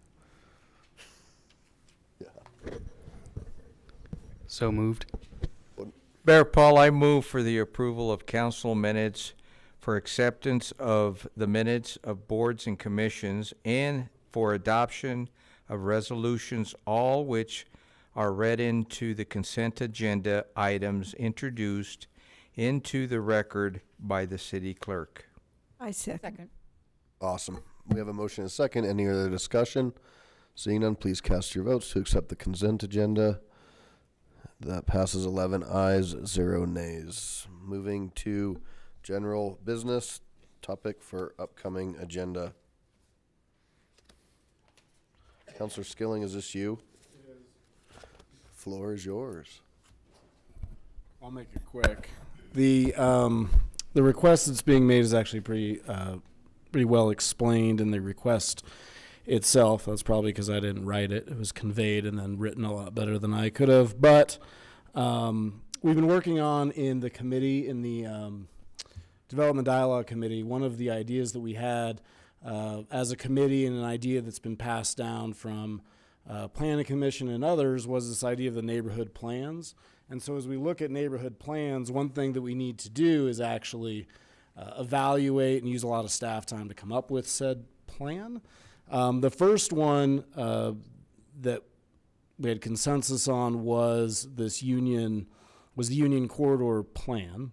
Yeah. So moved. Mayor Paul, I move for the approval of council minutes for acceptance of the minutes of boards and commissions and for adoption of resolutions, all which are read into the consent agenda items introduced into the record by the city clerk. I second. Awesome. We have a motion and a second. Any other discussion? Seeing none, please cast your votes to accept the consent agenda. That passes 11 ayes, 0 nays. Moving to general business, topic for upcoming agenda. Councilor Skilling, is this you? It is. Floor is yours. I'll make it quick. The request that's being made is actually pretty well explained in the request itself. That's probably because I didn't write it. It was conveyed and then written a lot better than I could have. But we've been working on in the committee, in the Development Dialogue Committee, one of the ideas that we had as a committee and an idea that's been passed down from Planning Commission and others was this idea of the neighborhood plans. And so as we look at neighborhood plans, one thing that we need to do is actually evaluate and use a lot of staff time to come up with said plan. The first one that we had consensus on was the Union Corridor Plan.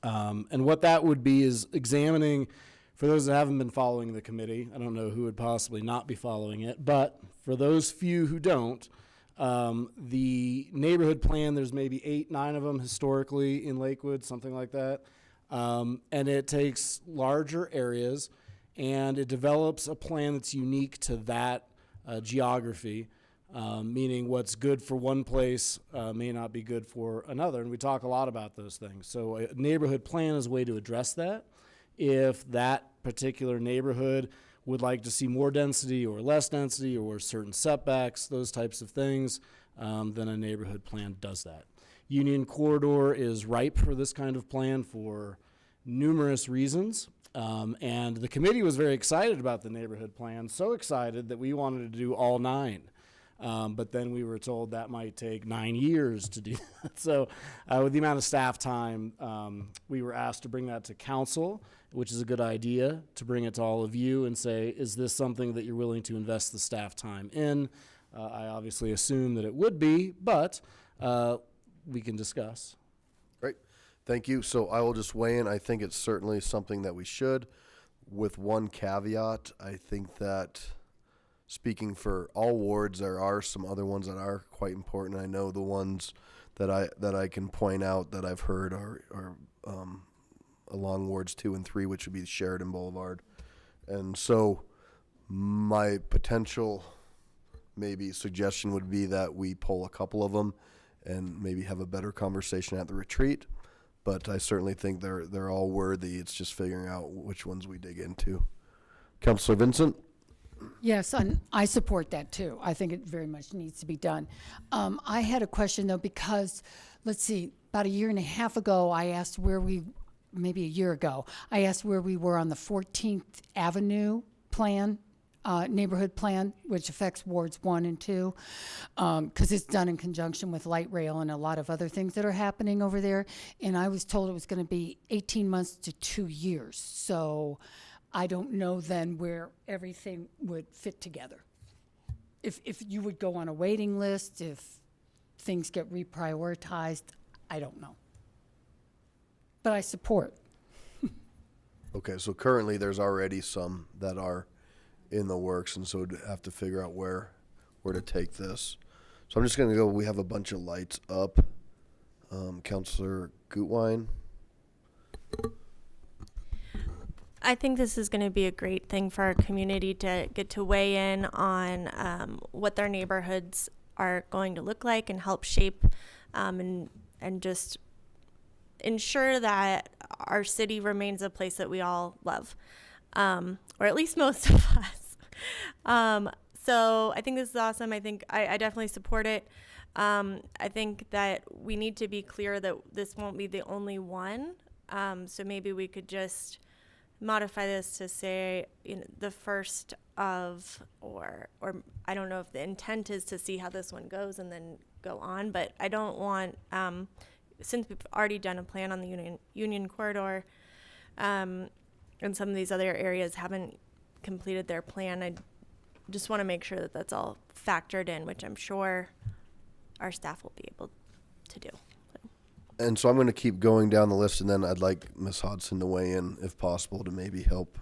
And what that would be is examining, for those that haven't been following the committee, I don't know who would possibly not be following it, but for those few who don't, the neighborhood plan, there's maybe 8, 9 of them historically in Lakewood, something like that. And it takes larger areas and it develops a plan that's unique to that geography, meaning what's good for one place may not be good for another. And we talk a lot about those things. So a neighborhood plan is a way to address that. If that particular neighborhood would like to see more density or less density or certain setbacks, those types of things, then a neighborhood plan does that. Union Corridor is ripe for this kind of plan for numerous reasons. And the committee was very excited about the neighborhood plan, so excited that we wanted to do all 9. But then we were told that might take 9 years to do that. So with the amount of staff time, we were asked to bring that to council, which is a good idea, to bring it to all of you and say, is this something that you're willing to invest the staff time in? I obviously assume that it would be, but we can discuss. Great. Thank you. So I will just weigh in. I think it's certainly something that we should, with one caveat. I think that speaking for all wards, there are some other ones that are quite important. I know the ones that I can point out that I've heard are along wards 2 and 3, which would be Sheridan Boulevard. And so my potential maybe suggestion would be that we pull a couple of them and maybe have a better conversation at the retreat. But I certainly think they're all worthy. It's just figuring out which ones we dig into. Councilor Vincent? Yes, and I support that too. I think it very much needs to be done. I had a question though, because let's see, about a year and a half ago, I asked maybe a year ago, I asked where we were on the 14th Avenue plan, neighborhood plan, which affects wards 1 and 2, because it's done in conjunction with light rail and a lot of other things that are happening over there. And I was told it was going to be 18 months to 2 years. So I don't know then where everything would fit together. If you would go on a waiting list, if things get reprioritized, I don't know. But I support. Okay, so currently there's already some that are in the works, and so we'd have to figure out where to take this. So I'm just going to go, we have a bunch of lights up. Councilor Gutwein? I think this is going to be a great thing for our community to get to weigh in on what their neighborhoods are going to look like and help shape and just ensure that our city remains a place that we all love, or at least most of us. So I think this is awesome. I think I definitely support it. I think that we need to be clear that this won't be the only one. So maybe we could just modify this to say, the first of, or I don't know if the intent is to see how this one goes and then go on, but I don't want, since we've already done a plan on the Union Corridor, and some of these other areas haven't completed their plan, I just want to make sure that that's all factored in, which I'm sure our staff will be able to do. And so I'm going to keep going down the list, and then I'd like Ms. Hodson to weigh in, if possible, to maybe help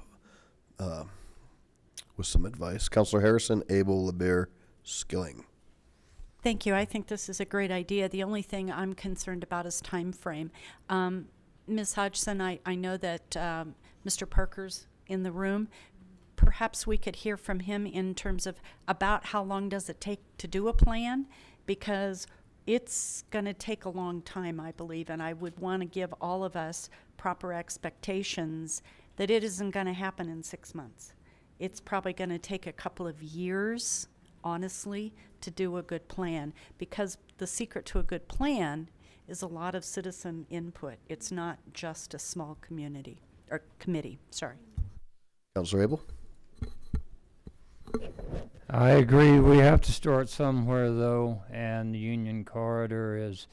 with some advice. Councilor Harrison, Abel, LeBear, Skilling. Thank you. I think this is a great idea. The only thing I'm concerned about is time frame. Ms. Hodgson, I know that Mr. Parker's in the room. Perhaps we could hear from him in terms of about how long does it take to do a plan, because it's going to take a long time, I believe, and I would want to give all of us proper expectations that it isn't going to happen in 6 months. It's probably going to take a couple of years, honestly, to do a good plan, because the secret to a good plan is a lot of citizen input. It's not just a small community, or committee, sorry. Councilor Abel? I agree. We have to start somewhere, though, and the Union Corridor is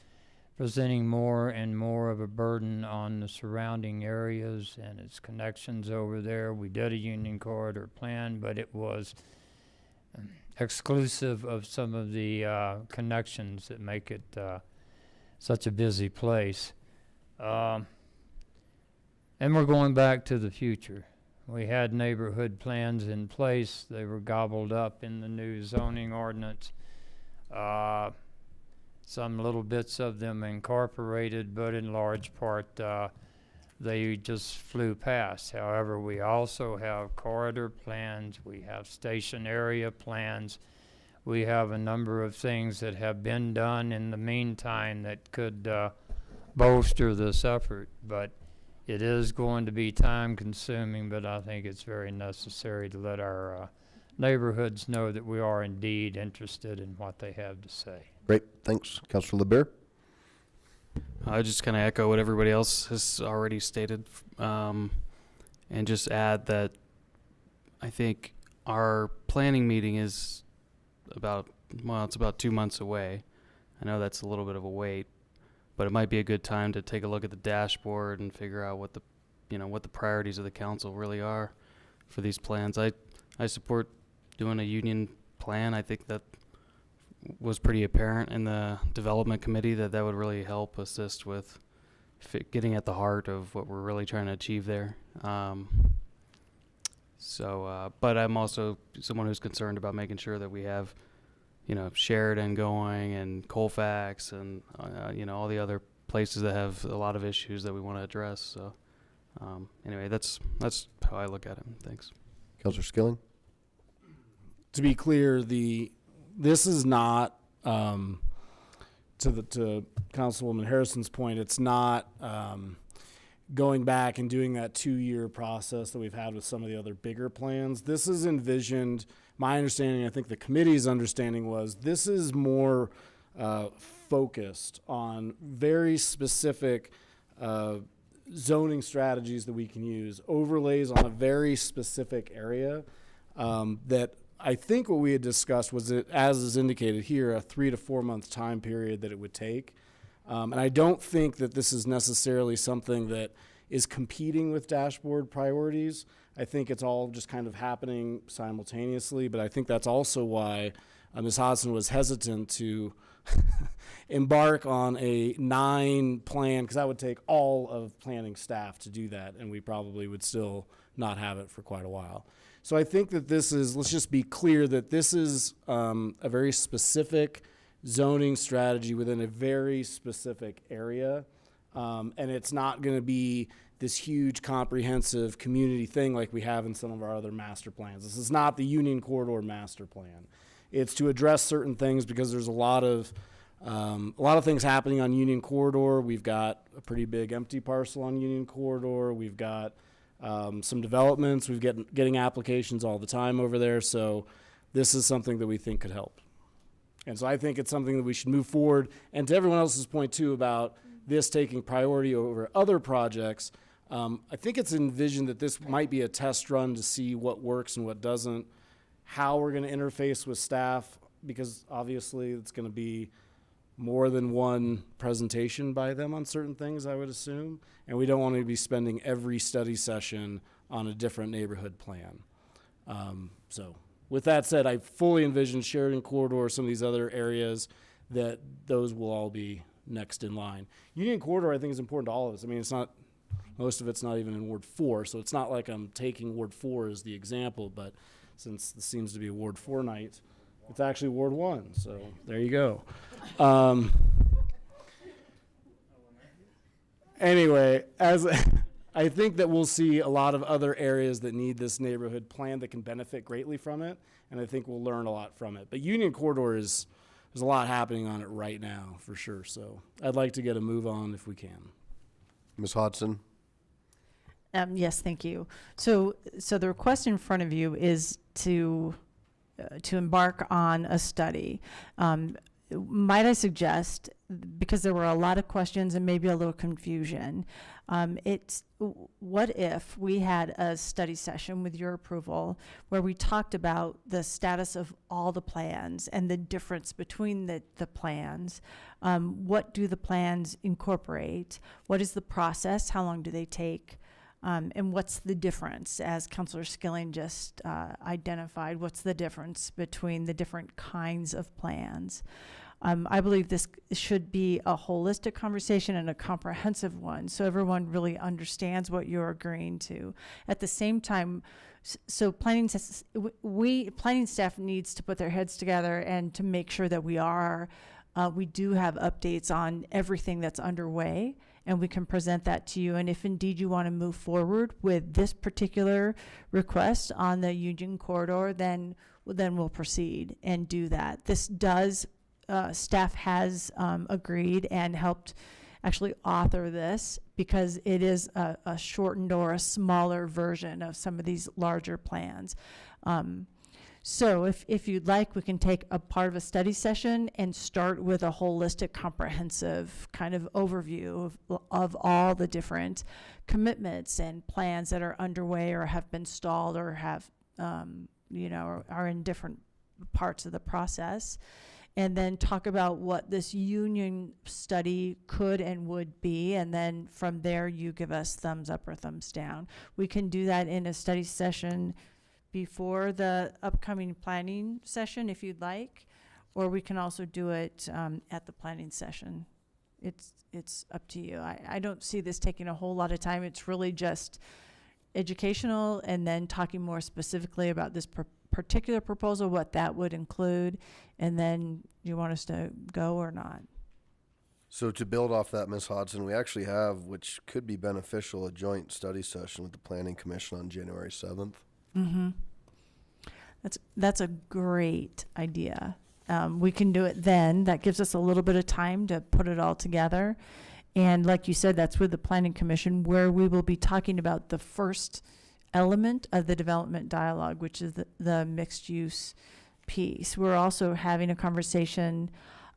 presenting more and more of a burden on the surrounding areas and its connections over there. We did a Union Corridor plan, but it was exclusive of some of the connections that make it such a busy place. And we're going back to the future. We had neighborhood plans in place. They were gobbled up in the new zoning ordinance. Some little bits of them incorporated, but in large part, they just flew past. However, we also have corridor plans, we have station area plans, we have a number of things that have been done in the meantime that could bolster this effort. But it is going to be time consuming, but I think it's very necessary to let our neighborhoods know that we are indeed interested in what they have to say. Great, thanks. Councilor LeBear? I just kind of echo what everybody else has already stated, and just add that I think our planning meeting is it's about 2 months away. I know that's a little bit of a wait, but it might be a good time to take a look at the dashboard and figure out what the priorities of the council really are for these plans. I support doing a union plan. I think that was pretty apparent in the development committee that would really help assist with getting at the heart of what we're really trying to achieve there. But I'm also someone who's concerned about making sure that we have, Sheridan going and Colfax and, all the other places that have a lot of issues that we want to address. So anyway, that's how I look at it. Thanks. Councilor Skilling? To be clear, this is not, to Councilwoman Harrison's point, it's not going back and doing that 2-year process that we've had with some of the other bigger plans. This is envisioned, my understanding, I think the committee's understanding was, this is more focused on very specific zoning strategies that we can use, overlays on a very specific area that I think what we had discussed was, as is indicated here, a 3 to 4 month time period that it would take. And I don't think that this is necessarily something that is competing with dashboard priorities. I think it's all just kind of happening simultaneously, but I think that's also why Ms. Hodson was hesitant to embark on a 9 plan, because that would take all of planning staff to do that, and we probably would still not have it for quite a while. So I think that this is, let's just be clear that this is a very specific zoning strategy within a very specific area. And it's not going to be this huge comprehensive community thing like we have in some of our other master plans. This is not the Union Corridor master plan. It's to address certain things because there's a lot of things happening on Union Corridor. We've got a pretty big empty parcel on Union Corridor. We've got some developments. We've getting applications all the time over there. So this is something that we think could help. And so I think it's something that we should move forward. And to everyone else's point too about this taking priority over other projects, I think it's envisioned that this might be a test run to see what works and what doesn't, how we're going to interface with staff, because obviously it's going to be more than one presentation by them on certain things, I would assume. And we don't want to be spending every study session on a different neighborhood plan. So with that said, I fully envision Sheridan Corridor, some of these other areas, that those will all be next in line. Union Corridor, I think, is important to all of us. I mean, it's not, most of it's not even in Ward 4, so it's not like I'm taking Ward 4 as the example, but since this seems to be a Ward 4 night, it's actually Ward 1, so there you go. Anyway, as I think that we'll see a lot of other areas that need this neighborhood plan that can benefit greatly from it, and I think we'll learn a lot from it. But Union Corridor there's a lot happening on it right now, for sure, so I'd like to get a move on if we can. Ms. Hodson? Yes, thank you. So the request in front of you is to embark on a study. Might I suggest, because there were a lot of questions and maybe a little confusion, what if we had a study session with your approval where we talked about the status of all the plans and the difference between the plans? What do the plans incorporate? What is the process? How long do they take? And what's the difference, as Councilor Skilling just identified, what's the difference between the different kinds of plans? I believe this should be a holistic conversation and a comprehensive one, so everyone really understands what you're agreeing to. At the same time, so planning staff needs to put their heads together and to make sure that we do have updates on everything that's underway and we can present that to you. And if indeed you want to move forward with this particular request on the Union Corridor, then we'll proceed and do that. This does, staff has agreed and helped actually author this, because it is a shortened or a smaller version of some of these larger plans. So if you'd like, we can take a part of a study session and start with a holistic, comprehensive kind of overview of all the different commitments and plans that are underway or have been stalled or have, are in different parts of the process. And then talk about what this union study could and would be, and then from there you give us thumbs up or thumbs down. We can do that in a study session before the upcoming planning session if you'd like, or we can also do it at the planning session. It's up to you. I don't see this taking a whole lot of time. It's really just educational, and then talking more specifically about this particular proposal, what that would include, and then you want us to go or not. So to build off that, Ms. Hodson, we actually have, which could be beneficial, a joint study session with the Planning Commission on January 7th. Mm-hmm. That's a great idea. We can do it then. That gives us a little bit of time to put it all together. And like you said, that's with the Planning Commission, where we will be talking about the first element of the development dialogue, which is the mixed use piece. We're also having a conversation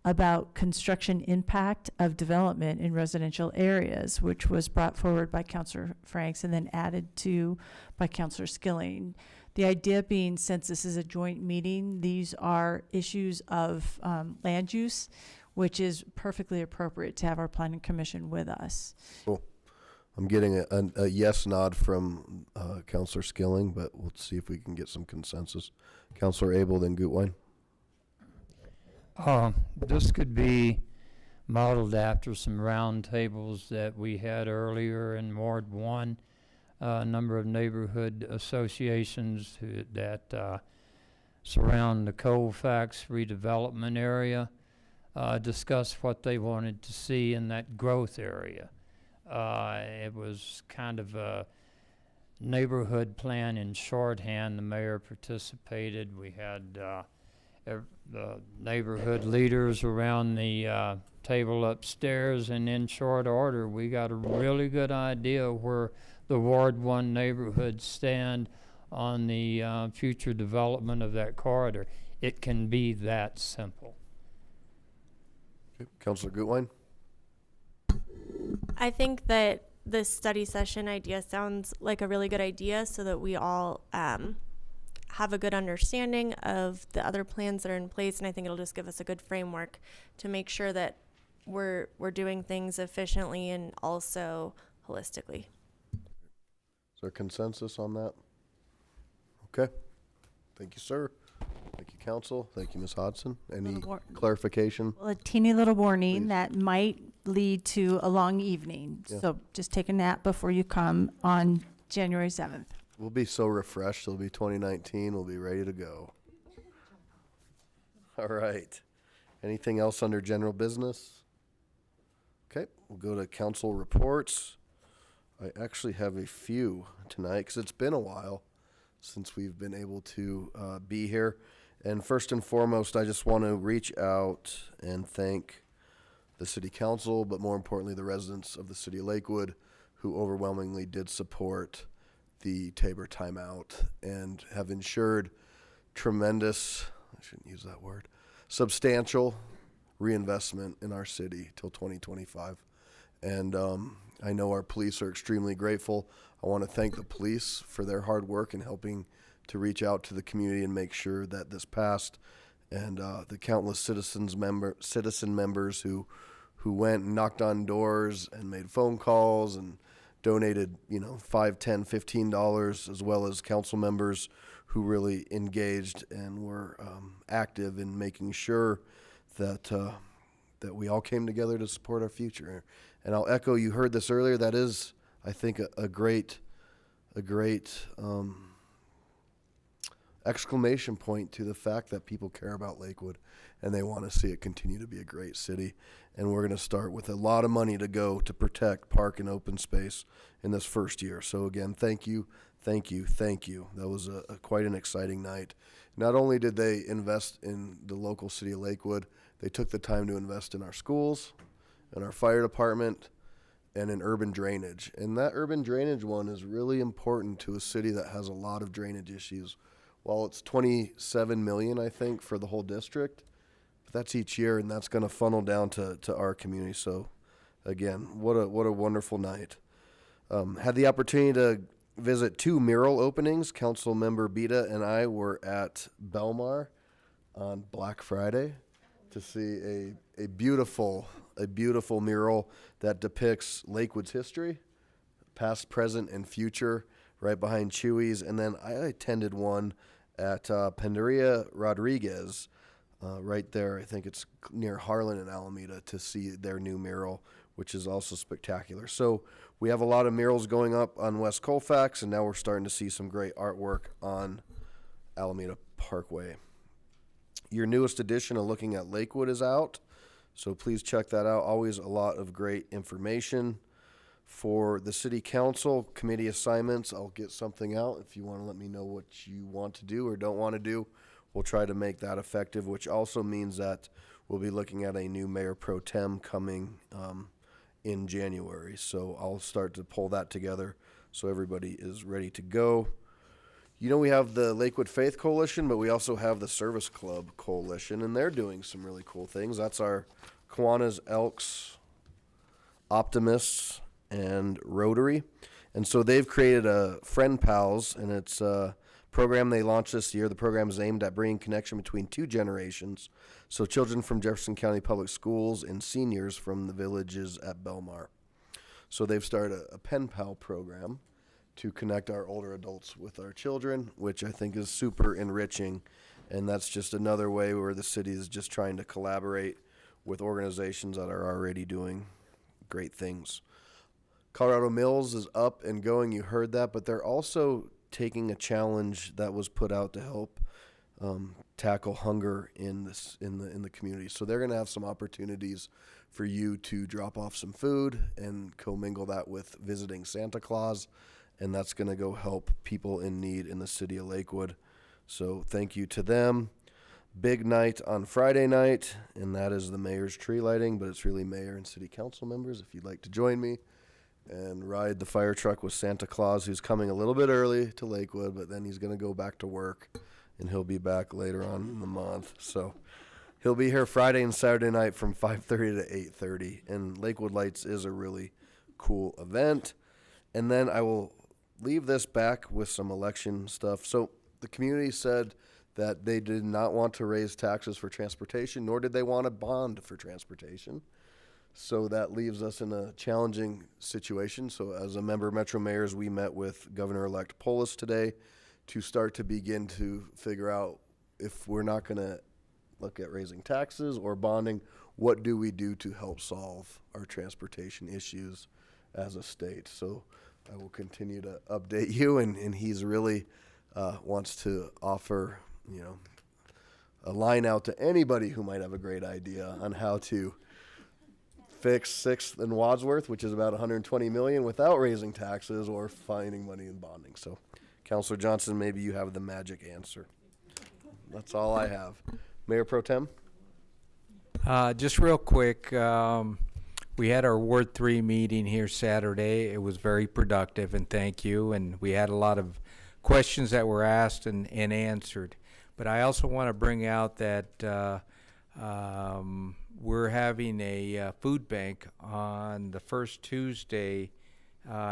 about construction impact of development in residential areas, which was brought forward by Councilor Franks and then added to by Councilor Skilling. The idea being, since this is a joint meeting, these are issues of land use, which is perfectly appropriate to have our Planning Commission with us. Cool. I'm getting a yes nod from Councilor Skilling, but we'll see if we can get some consensus. Councilor Abel, then Gutwein. This could be modeled after some round tables that we had earlier in Ward 1. A number of neighborhood associations that surround the Colfax redevelopment area discussed what they wanted to see in that growth area. It was kind of a neighborhood plan in shorthand. The mayor participated. We had the neighborhood leaders around the table upstairs, and in short order, we got a really good idea where the Ward 1 neighborhoods stand on the future development of that corridor. It can be that simple. Okay. Councilor Gutwein. I think that this study session idea sounds like a really good idea, so that we all have a good understanding of the other plans that are in place, and I think it'll just give us a good framework to make sure that we're doing things efficiently and also holistically. Is there consensus on that? Okay. Thank you, sir. Thank you, council. Thank you, Ms. Hodson. Any clarification? Well, a teeny little warning that might lead to a long evening. Yeah. So just take a nap before you come on January 7th. We'll be so refreshed. It'll be 2019. We'll be ready to go. All right. Anything else under general business? Okay. We'll go to council reports. I actually have a few tonight because it's been a while since we've been able to be here. And first and foremost, I just want to reach out and thank the city council, but more importantly, the residents of the city of Lakewood, who overwhelmingly did support the Tabor timeout and have ensured tremendous, I shouldn't use that word, substantial reinvestment in our city till 2025. And I know our police are extremely grateful. I want to thank the police for their hard work in helping to reach out to the community and make sure that this passed. And the countless citizen members who went and knocked on doors and made phone calls and donated, $5, $10, $15, as well as council members who really engaged and were active in making sure that that we all came together to support our future. And I'll echo, you heard this earlier, that is, I think, a great exclamation point to the fact that people care about Lakewood and they want to see it continue to be a great city. And we're going to start with a lot of money to go to protect park and open space in this first year. So again, thank you, thank you, thank you. That was quite an exciting night. Not only did they invest in the local city of Lakewood, they took the time to invest in our schools, in our fire department, and in urban drainage. And that urban drainage one is really important to a city that has a lot of drainage issues. While it's 27 million, I think, for the whole district, but that's each year, and that's going to funnel down to our community. So again, what a wonderful night. Had the opportunity to visit 2 mural openings. Council member Beta and I were at Belmar on Black Friday to see a beautiful mural that depicts Lakewood's history, past, present, and future, right behind Chewy's. And then I attended one at Pandaria Rodriguez, right there. I think it's near Harlan and Alameda, to see their new mural, which is also spectacular. So we have a lot of murals going up on West Colfax, and now we're starting to see some great artwork on Alameda Parkway. Your newest edition of Looking at Lakewood is out, so please check that out. Always a lot of great information. For the city council committee assignments, I'll get something out. If you want to let me know what you want to do or don't want to do, we'll try to make that effective, which also means that we'll be looking at a new mayor pro tem coming in January. So I'll start to pull that together so everybody is ready to go. You know, we have the Lakewood Faith Coalition, but we also have the Service Club Coalition, and they're doing some really cool things. That's our Kiwanis, Elks, Optimists, and Rotary. And so they've created a Friend Pals, and it's a program they launched this year. The program is aimed at bringing connection between 2 generations, so children from Jefferson County Public Schools and seniors from the villages at Belmar. So they've started a Pen Pal program to connect our older adults with our children, which I think is super enriching. And that's just another way where the city is just trying to collaborate with organizations that are already doing great things. Colorado Mills is up and going, you heard that, but they're also taking a challenge that was put out to help tackle hunger in the community. So they're going to have some opportunities for you to drop off some food and commingle that with visiting Santa Claus, and that's going to go help people in need in the city of Lakewood. So thank you to them. Big night on Friday night, and that is the mayor's tree lighting, but it's really mayor and city council members. If you'd like to join me and ride the fire truck with Santa Claus, who's coming a little bit early to Lakewood, but then he's going to go back to work, and he'll be back later on in the month. So he'll be here Friday and Saturday night from 5:30 to 8:30, and Lakewood Lights is a really cool event. And then I will leave this back with some election stuff. So the community said that they did not want to raise taxes for transportation, nor did they want a bond for transportation. So that leaves us in a challenging situation. So as a member of Metro Mayors, we met with Governor-elect Polis today to start to begin to figure out, if we're not going to look at raising taxes or bonding, what do we do to help solve our transportation issues as a state? So I will continue to update you, and he's really wants to offer, a line out to anybody who might have a great idea on how to fix 6th and Wadsworth, which is about 120 million, without raising taxes or finding money in bonding. So, Councilor Johnson, maybe you have the magic answer. That's all I have. Mayor Pro Tem? Just real quick, we had our Ward 3 meeting here Saturday. It was very productive, and thank you. And we had a lot of questions that were asked and answered. But I also want to bring out that we're having a food bank on the first Tuesday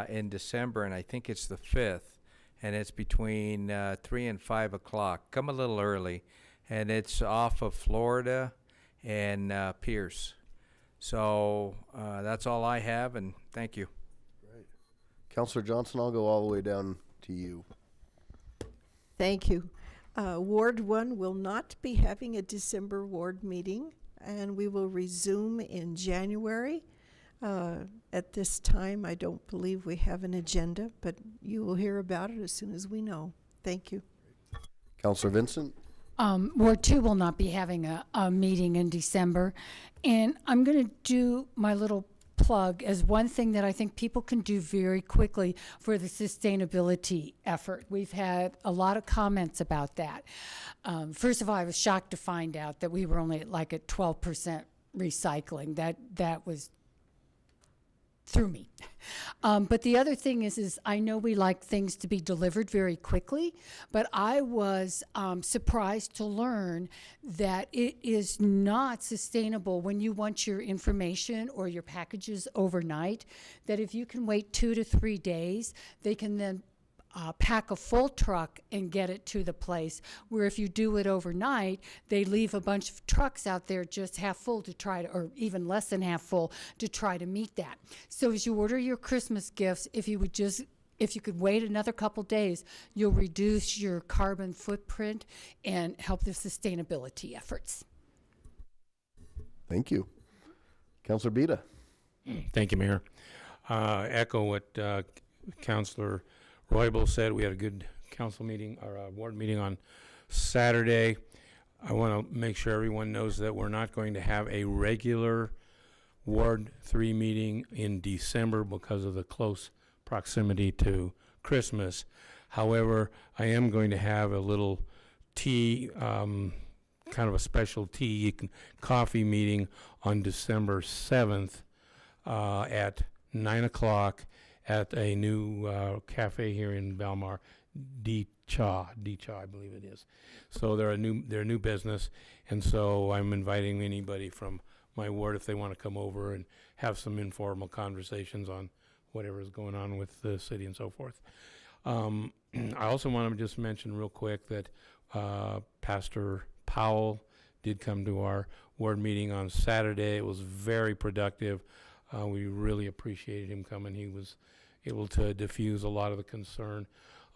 in December, and I think it's the 5th, and it's between 3 and 5 o'clock. Come a little early, and it's off of Florida and Pierce. So that's all I have, and thank you. Great. Councilor Johnson, I'll go all the way down to you. Thank you. Ward 1 will not be having a December ward meeting, and we will resume in January. At this time, I don't believe we have an agenda, but you will hear about it as soon as we know. Thank you. Counselor Vincent? Ward 2 will not be having a meeting in December. And I'm going to do my little plug as one thing that I think people can do very quickly for the sustainability effort. We've had a lot of comments about that. First of all, I was shocked to find out that we were only at 12% recycling. That was through me. But the other thing is I know we like things to be delivered very quickly, but I was surprised to learn that it is not sustainable when you want your information or your packages overnight, that if you can wait 2 to 3 days, they can then pack a full truck and get it to the place, where if you do it overnight, they leave a bunch of trucks out there just half full to try to, or even less than half full, to try to meet that. So as you order your Christmas gifts, if you could wait another couple days, you'll reduce your carbon footprint and help the sustainability efforts. Thank you. Counselor Beta? Thank you, Mayor. Echo what Counselor Roybal said. We had a good council meeting, or ward meeting on Saturday. I want to make sure everyone knows that we're not going to have a regular Ward 3 meeting in December because of the close proximity to Christmas. However, I am going to have a little tea, kind of a special tea coffee meeting on December 7th at 9 o'clock at a new cafe here in Belmar, D-Cha, I believe it is. So they're a new business, and so I'm inviting anybody from my ward if they want to come over and have some informal conversations on whatever is going on with the city and so forth. I also want to just mention real quick that Pastor Powell did come to our ward meeting on Saturday. It was very productive. We really appreciated him coming. He was able to diffuse a lot of the concern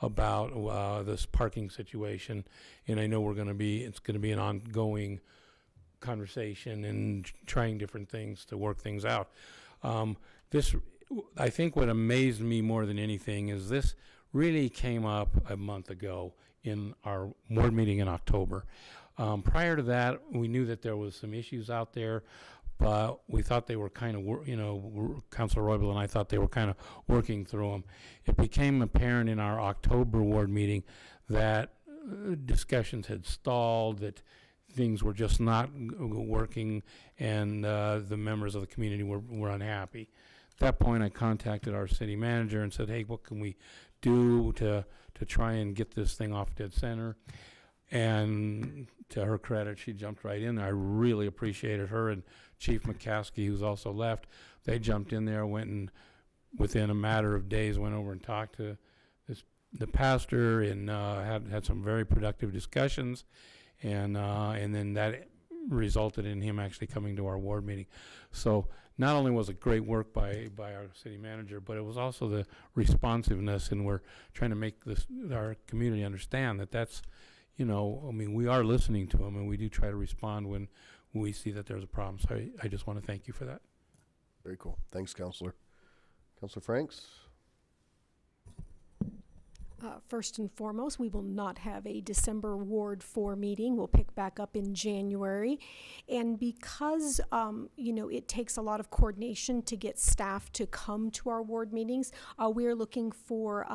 about this parking situation, and I know it's going to be an ongoing conversation and trying different things to work things out. I think what amazed me more than anything is this really came up a month ago in our ward meeting in October. Prior to that, we knew that there was some issues out there, but we thought they were kind of, Councilor Roybal and I thought they were kind of working through them. It became apparent in our October ward meeting that discussions had stalled, that things were just not working, and the members of the community were unhappy. At that point, I contacted our city manager and said, hey, what can we do to try and get this thing off dead center? And to her credit, she jumped right in there. I really appreciated her and Chief McCaskey, who's also left. They jumped in there, went and within a matter of days went over and talked to the pastor, and had some very productive discussions, and then that resulted in him actually coming to our ward meeting. So not only was it great work by our city manager, but it was also the responsiveness, and we're trying to make our community understand that's, we are listening to them, and we do try to respond when we see that there's a problem. So I just want to thank you for that. Very cool. Thanks, Counselor. Counselor Franks? First and foremost, we will not have a December Ward 4 meeting. We'll pick back up in January. And because, it takes a lot of coordination to get staff to come to our ward meetings, we're looking for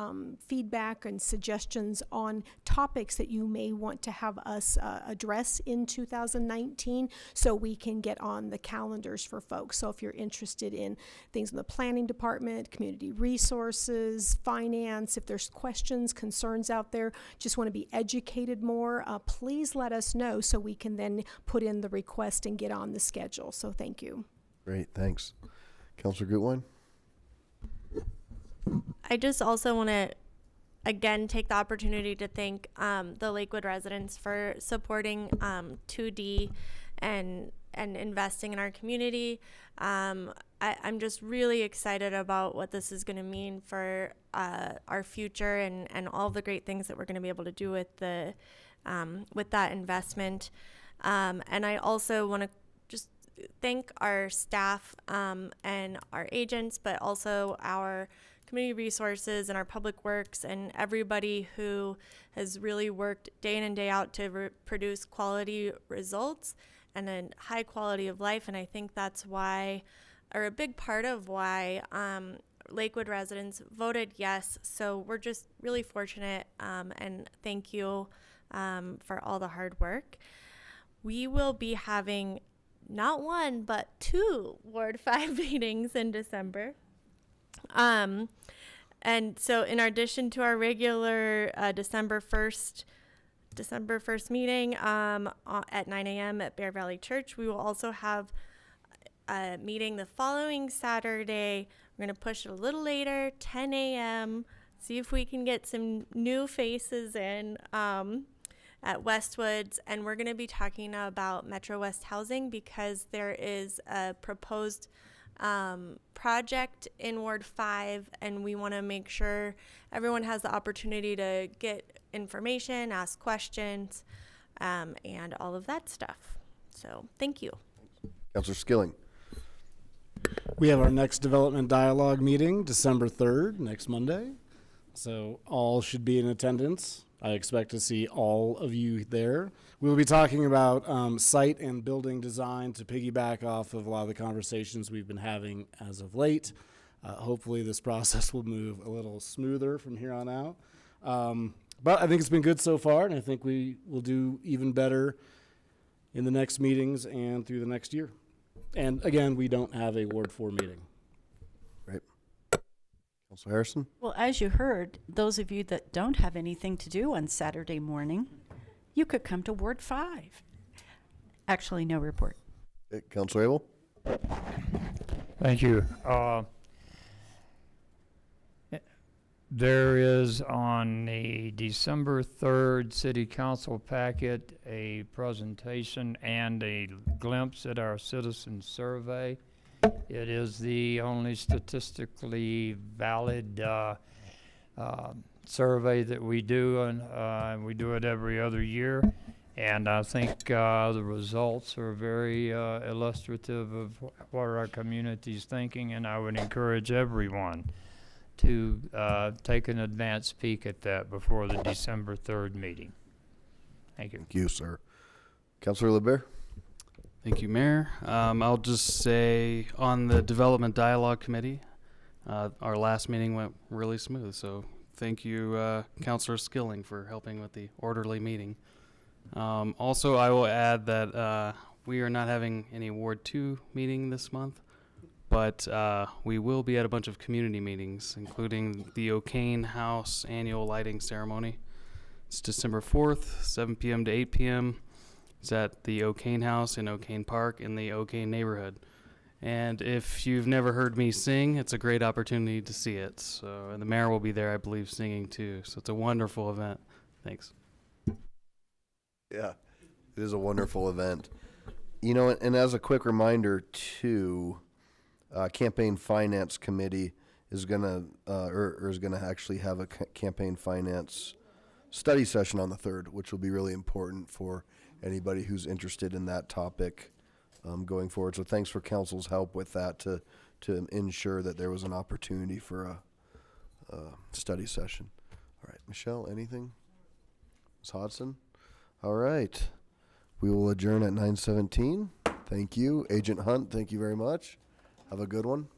feedback and suggestions on topics that you may want to have us address in 2019, so we can get on the calendars for folks. So if you're interested in things in the planning department, community resources, finance, if there's questions, concerns out there, just want to be educated more, please let us know so we can then put in the request and get on the schedule. So thank you. Great, thanks. Counselor Gutwein? I just also want to again take the opportunity to thank the Lakewood residents for supporting 2D and investing in our community. I'm just really excited about what this is going to mean for our future and all the great things that we're going to be able to do with that investment. And I also want to just thank our staff and our agents, but also our community resources and our public works and everybody who has really worked day in and day out to produce quality results and a high quality of life. And I think that's why, or a big part of why, Lakewood residents voted yes. So we're just really fortunate, and thank you for all the hard work. We will be having not one, but 2 Ward 5 meetings in December. And so in addition to our regular December 1st meeting at 9 a.m. at Bear Valley Church, we will also have a meeting the following Saturday. We're going to push it a little later, 10 a.m., see if we can get some new faces in at Westwoods. And we're going to be talking about Metro West housing because there is a proposed project in Ward 5, and we want to make sure everyone has the opportunity to get information, ask questions, and all of that stuff. So thank you. Councilor Skilling. We have our next development dialogue meeting December 3rd, next Monday. So all should be in attendance. I expect to see all of you there. We will be talking about site and building design to piggyback off of a lot of the conversations we've been having as of late. Hopefully this process will move a little smoother from here on out. But I think it's been good so far, and I think we will do even better in the next meetings and through the next year. And again, we don't have a Ward 4 meeting. Right. Councilor Harrison? Well, as you heard, those of you that don't have anything to do on Saturday morning, you could come to Ward 5. Actually, no report. Councilor Abel? Thank you. There is on the December 3rd City Council packet a presentation and a glimpse at our citizen survey. It is the only statistically valid survey that we do, and we do it every other year. And I think the results are very illustrative of what our community is thinking, and I would encourage everyone to take an advanced peek at that before the December 3rd meeting. Thank you. Thank you, sir. Councilor LeBear? Thank you, Mayor. I'll just say on the Development Dialogue Committee, our last meeting went really smooth. So thank you, Councilor Skilling, for helping with the orderly meeting. Also, I will add that we are not having any Ward 2 meeting this month, but we will be at a bunch of community meetings, including the O'Kane House annual lighting ceremony. It's December 4th, 7 p.m. to 8 p.m. It's at the O'Kane House in O'Kane Park in the O'Kane neighborhood. And if you've never heard me sing, it's a great opportunity to see it. So, and the mayor will be there, I believe, singing too. So it's a wonderful event. Thanks. Yeah, it is a wonderful event. You know, and as a quick reminder too, Campaign Finance Committee is gonna actually have a campaign finance study session on the 3rd, which will be really important for anybody who's interested in that topic going forward. So thanks for council's help with that to ensure that there was an opportunity for a study session. All right, Michelle, anything? Ms. Hodson? All right, we will adjourn at 9:17. Thank you. Agent Hunt, thank you very much. Have a good one.